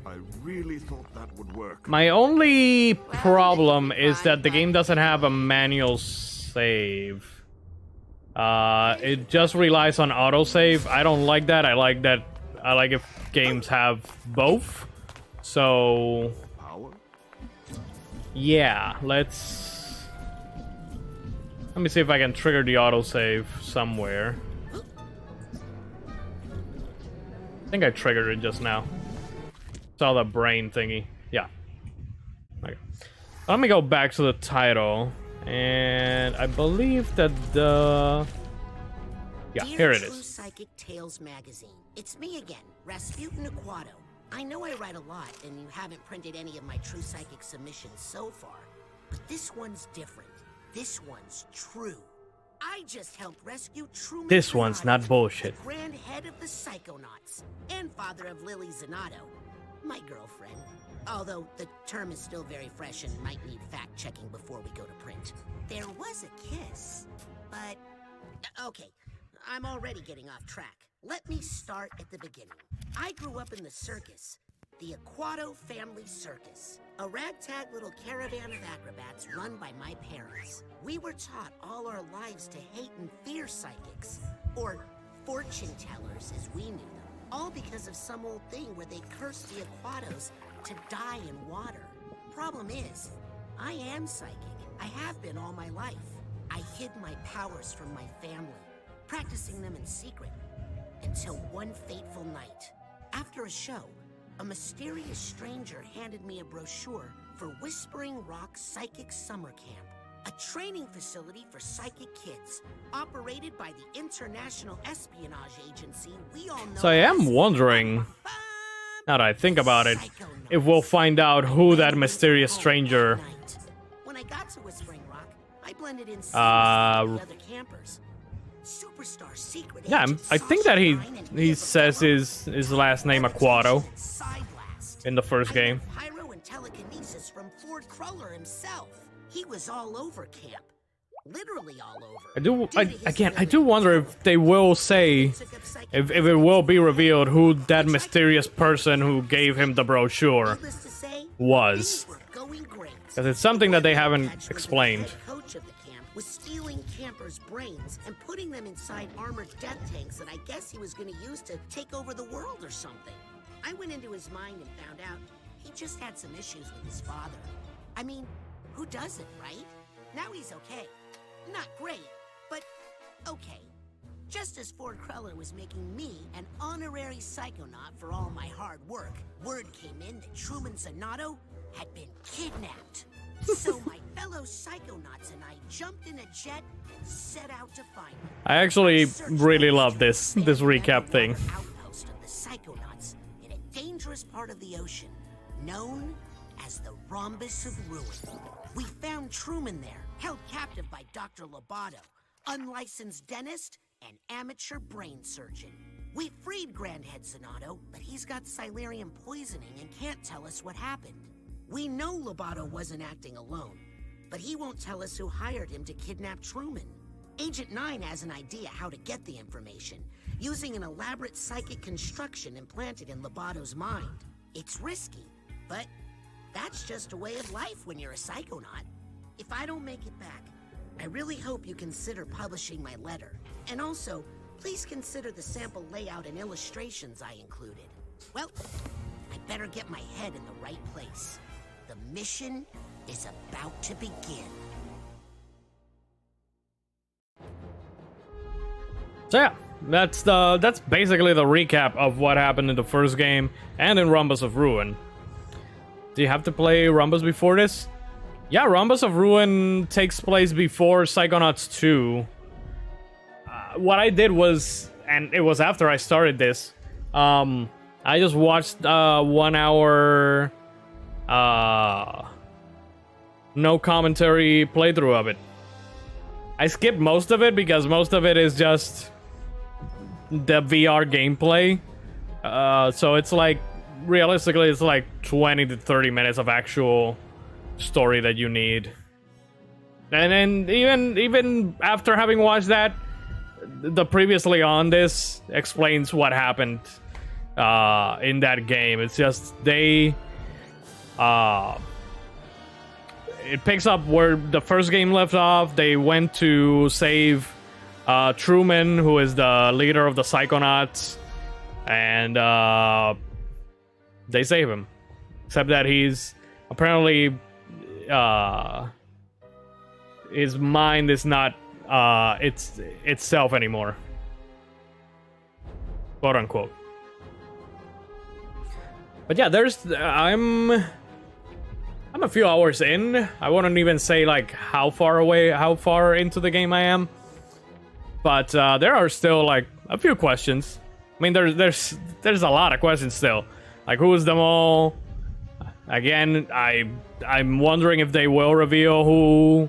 I really thought that would work. My only problem is that the game doesn't have a manual save. It just relies on autosave. I don't like that. I like if games have both. So yeah, let me see if I can trigger the autosave somewhere. I think I triggered it just now. Saw the brain thingy. Yeah. Okay. Let me go back to the title. And I believe that the... Yeah, here it is. True Psychic Tales magazine. It's me again, Rasputin Aquato. I know I write a lot, and you haven't printed any of my True Psychic submissions so far. But this one's different. This one's true. I just helped rescue Truman. This one's not bullshit. The grand head of the Psychonauts, and father of Lily Zanato, my girlfriend. Although the term is still very fresh and might need fact-checking before we go to print. There was a kiss, but... Okay, I'm already getting off track. Let me start at the beginning. I grew up in the circus, the Aquato Family Circus, a ragtag little caravan of acrobats run by my parents. We were taught all our lives to hate and fear psychics, or fortune tellers as we knew them. All because of some old thing where they cursed the Aquatos to die in water. Problem is, I am psychic. I have been all my life. I hid my powers from my family, practicing them in secret, until one fateful night. After a show, a mysterious stranger handed me a brochure for Whispering Rock Psychic Summer Camp, a training facility for psychic kids, operated by the international espionage agency we all know. So I am wondering, now that I think about it, if we'll find out who that mysterious stranger When I got to Whispering Rock, I blended in seamlessly with the other campers. Superstar secret yeah, agent I think that he Sunshine says his last name Aquato in the first game. Pyro and telekinesis from Ford Cruller himself. He was all over camp. Literally all over. I do wonder if they will say, if it will be revealed who that mysterious person who gave him the brochure was. Because it's something that they haven't explained. Coach of the camp was stealing campers' brains and putting them inside armored death tanks that I guess he was going to use to take over the world or something. I went into his mind and found out he just had some issues with his father. I mean, who doesn't, right? Now he's okay. Not great, but okay. Just as Ford Cruller was making me an honorary psychonaut for all my hard work, word came in that Truman Zanotto had been kidnapped. So my fellow psychonauts and I jumped in a jet and set out to find him. I actually really love this recap thing. Outpost of the Psychonauts in a dangerous part of the ocean, known as the Rhombus of Ruin. We found Truman there, held captive by Dr. Lobato, unlicensed dentist and amateur brain surgeon. We freed Grandhead Zanotto, but he's got Silurium poisoning and can't tell us what happened. We know Lobato wasn't acting alone, but he won't tell us who hired him to kidnap Truman. Agent 9 has an idea how to get the information, using an elaborate psychic construction implanted in Lobato's mind. It's risky, but that's just a way of life when you're a psychonaut. If I don't make it back, I really hope you consider publishing my letter. And also, please consider the sample layout and illustrations I included. Well, I better get my head in the right place. The mission is about to begin. So yeah, that's basically the recap of what happened in the first game and in Rhombus of Ruin. Do you have to play Rhombus before this? Yeah, Rhombus of Ruin takes place before Psychonauts 2. What I did was, and it was after I started this, I just watched 1 hour no commentary playthrough of it. I skipped most of it because most of it is just the VR gameplay. So it's like, realistically, it's like 20 to 30 minutes of actual story that you need. And then even after having watched that, the previously on this explains what happened in that game. It's just it picks up where the first game left off. They went to save Truman, who is the leader of the Psychonauts, and they save him. Except that he's apparently his mind is not itself anymore, quote unquote. But yeah, I'm a few hours in. I wouldn't even say like how far into the game I am, but there are still like a few questions. I mean, there's a lot of questions still. Like, who is the mole? Again, I'm wondering if they will reveal who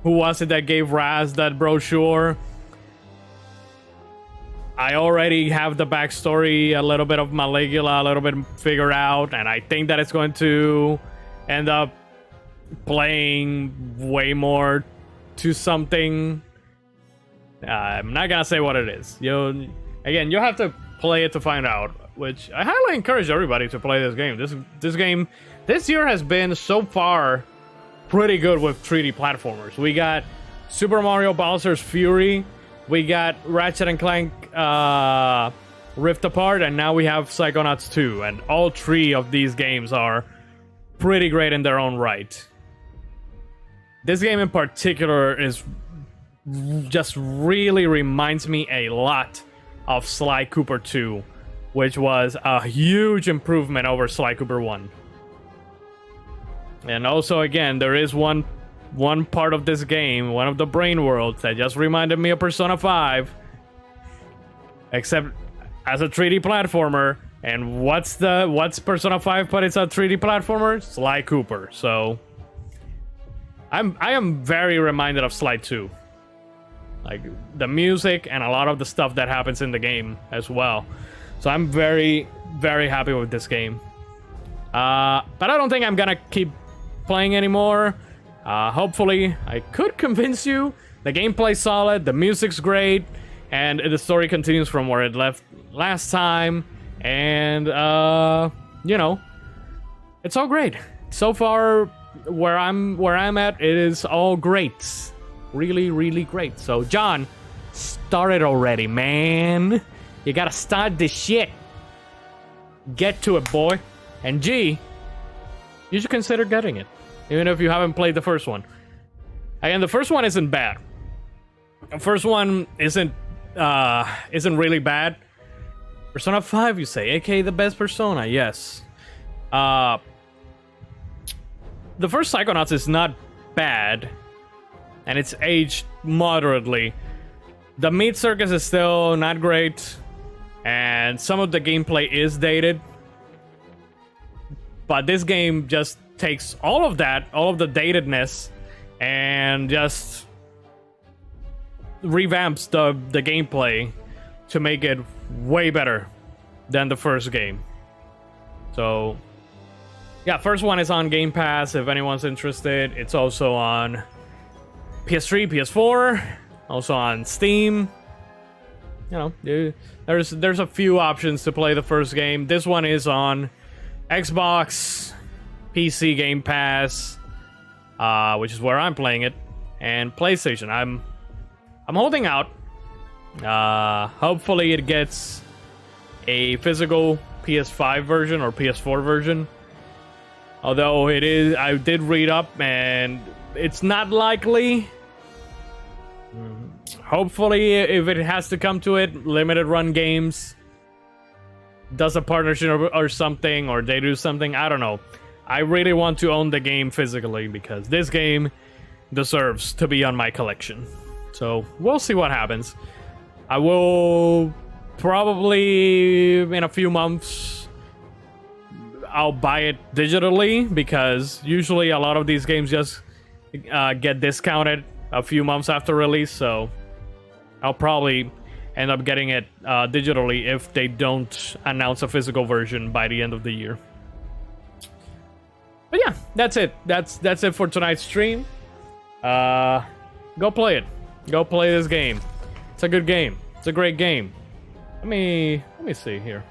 was it that gave Raz that brochure. I already have the backstory, a little bit of Maligula, a little bit figured out, and I think that it's going to end up playing way more to something. I'm not gonna say what it is. You'll have to play it to find out, which I highly encourage everybody to play this game. This game this year has been so far pretty good with 3D platformers. We got Super Mario Bowser's Fury, we got Ratchet and Clank Rift Apart, and now we have Psychonauts 2, and all three of these games are pretty great in their own right. this game in particular is just really reminds me a lot of Sly Cooper 2, which was a huge improvement over Sly Cooper 1. And also, again, there is one part of this game, one of the brain worlds, that just reminded me of Persona 5, except as a 3D platformer. And what's Persona 5, but it's a 3D platformer? Sly Cooper. So I am very reminded of Sly 2. Like the music and a lot of the stuff that happens in the game as well. So I'm very, very happy with this game. But I don't think I'm gonna keep playing anymore. Hopefully I could convince you. The gameplay's solid, the music's great, and the story continues from where it left last time. And you know, it's all great. So far where I'm at, it is all great. Really, really great. So John, start it already, man. You gotta start this shit. Get to it, boy. And G, you should consider getting it, even if you haven't played the first one. Again, the first one isn't bad. The first one isn't really bad. Persona 5, you say, aka the best Persona, yes. The first Psychonauts is not bad, and it's aged moderately. The Meat Circus is still not great, and some of the gameplay is dated. But this game just takes all of that, all of the datedness, and just revamps the gameplay to make it way better than the first game. So yeah, first one is on Game Pass if anyone's interested. It's also on PS3, PS4, also on Steam. You know, there's a few options to play the first game. This one is on Xbox, PC Game Pass, which is where I'm playing it, and PlayStation. I'm holding out. Hopefully it gets a physical PS5 version or PS4 version. Although I did read up and it's not likely. Hopefully, if it has to come to it, Limited Run Games does a partnership or something, or they do something, I don't know. I really want to own the game physically because this game deserves to be on my collection. So we'll see what happens. I will probably, in a few months, I'll buy it digitally, because usually a lot of these games just get discounted a few months after release, so I'll probably end up getting it digitally if they don't announce a physical version by the end of the year. But yeah, that's it. That's it for tonight's stream. Go play it. Go play this game. It's a good game. It's a great game. Let me see here.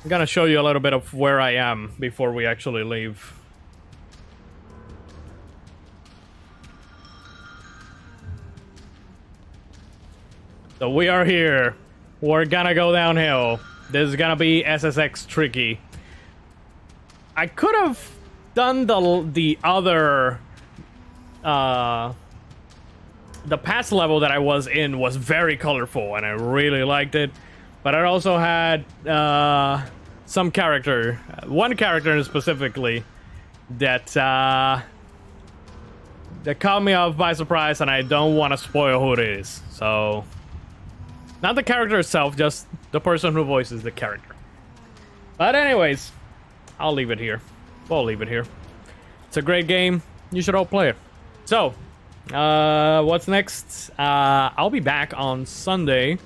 I'm gonna show you a little bit of where I am before we actually leave. So we are here. We're gonna go downhill. This is gonna be SSX tricky. I could have done the other the past level that I was in was very colorful and I really liked it, but it also had some character, one character specifically that caught me off by surprise, and I don't want to spoil who it is. So not the character itself, just the person who voices the character. But anyways, I'll leave it here. We'll leave it here. It's a great game. You should all play it. So, what's next? I'll be back on Sunday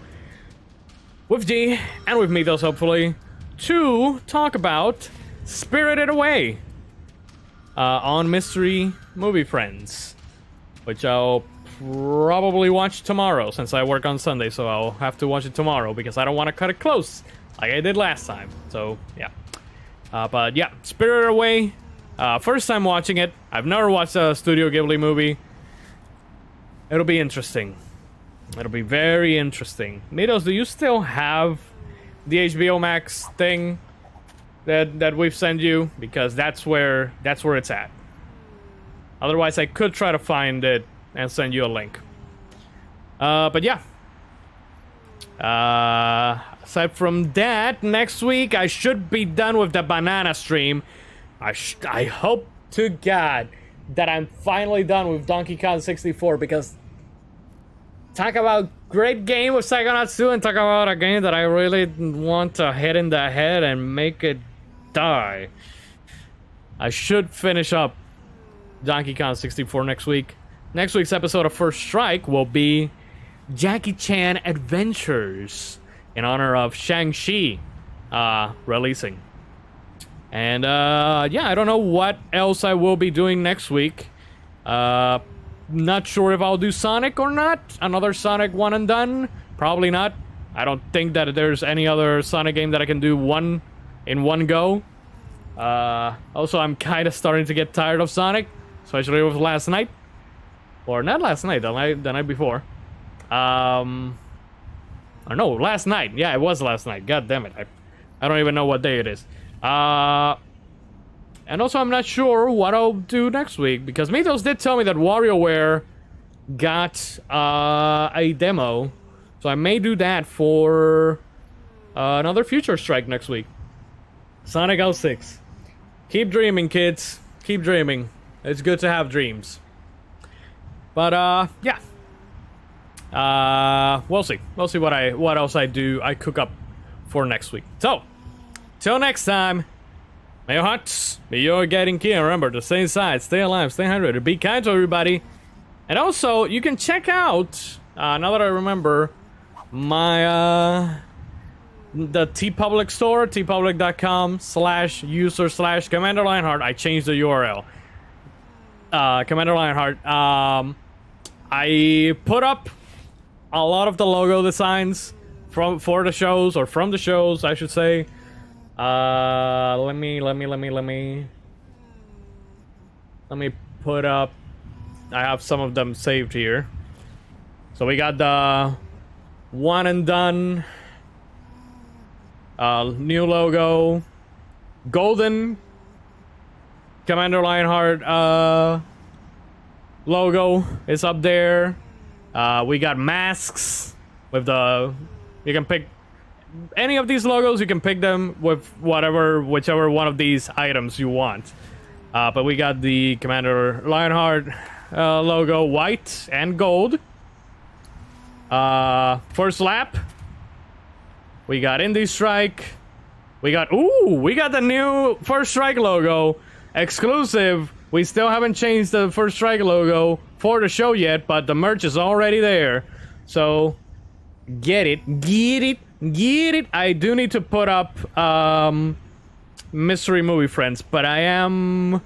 with G and with Mythos, hopefully, to talk about Spirited Away on Mystery Movie Friends, which I'll probably watch tomorrow since I work on Sunday, so I'll have to watch it tomorrow because I don't want to cut it close like I did last time. So, yeah. But yeah, Spirited Away. First time watching it. I've never watched a Studio Ghibli movie. It'll be interesting. It'll be very interesting. Mythos, do you still have the HBO Max thing? that we've sent you, because that's where it's at. Otherwise, I could try to find it and send you a link. But yeah. Aside from that, next week I should be done with the banana stream. I hope to God that I'm finally done with Donkey Kong 64, because talk about great game with Psychonauts 2 and talk about a game that I really want to hit in the head and make it die. I should finish up Donkey Kong 64 next week. Next week's episode of First Strike will be Jackie Chan Adventures in honor of Shang-Chi releasing. And yeah, I don't know what else I will be doing next week. Not sure if I'll do Sonic or not. Another Sonic one and done. Probably not. I don't think that there's any other Sonic game that I can do in one go. Also, I'm kind of starting to get tired of Sonic, especially with last night. Or not last night, the night before. Or no, last night. Yeah, it was last night. God damn it. I don't even know what day it is. And also, I'm not sure what I'll do next week, because Mythos did tell me that WarioWare got a demo, so I may do that for another Future Strike next week. Sonic 06. Keep dreaming, kids. Keep dreaming. It's good to have dreams. But yeah. We'll see. We'll see what else I cook up for next week. So, till next time. May your hearts, may your getting key, and remember to stay inside, stay alive, stay hydrated, be kind to everybody. And also, you can check out, now that I remember, my, the TeePublic store, tpublic.com/user/Commander Lionheart. I changed the URL. Commander Lionheart. I put up a lot of the logo designs from the shows, I should say. Let me put up. I have some of them saved here. So we got the one and done new logo, golden Commander Lionheart logo is up there. We got masks with the. You can pick any of these logos. You can pick them with whichever one of these items you want. But we got the Commander Lionheart logo, white and gold. First lap. We got Indie Strike. We got the new First Strike logo, exclusive. We still haven't changed the First Strike logo for the show yet, but the merch is already there. So get it. I do need to put up Mystery Movie Friends, but I am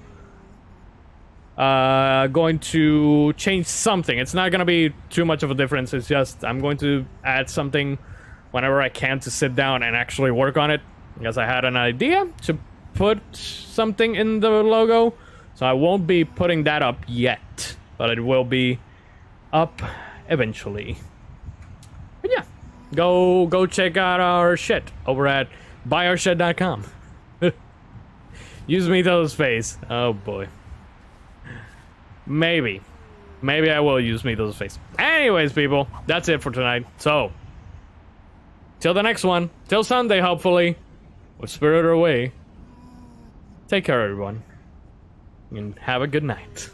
going to change something. It's not gonna be too much of a difference. It's just I'm going to add something whenever I can to sit down and actually work on it, because I had an idea to put something in the logo. So I won't be putting that up yet, but it will be up eventually. But yeah, go check out our shit over at buyourshit.com. Use Mythos face. Oh boy. Maybe I will use Mythos face. Anyways, people, that's it for tonight. So, till the next one, till Sunday, hopefully, with Spirit Away. Take care, everyone, and have a good night.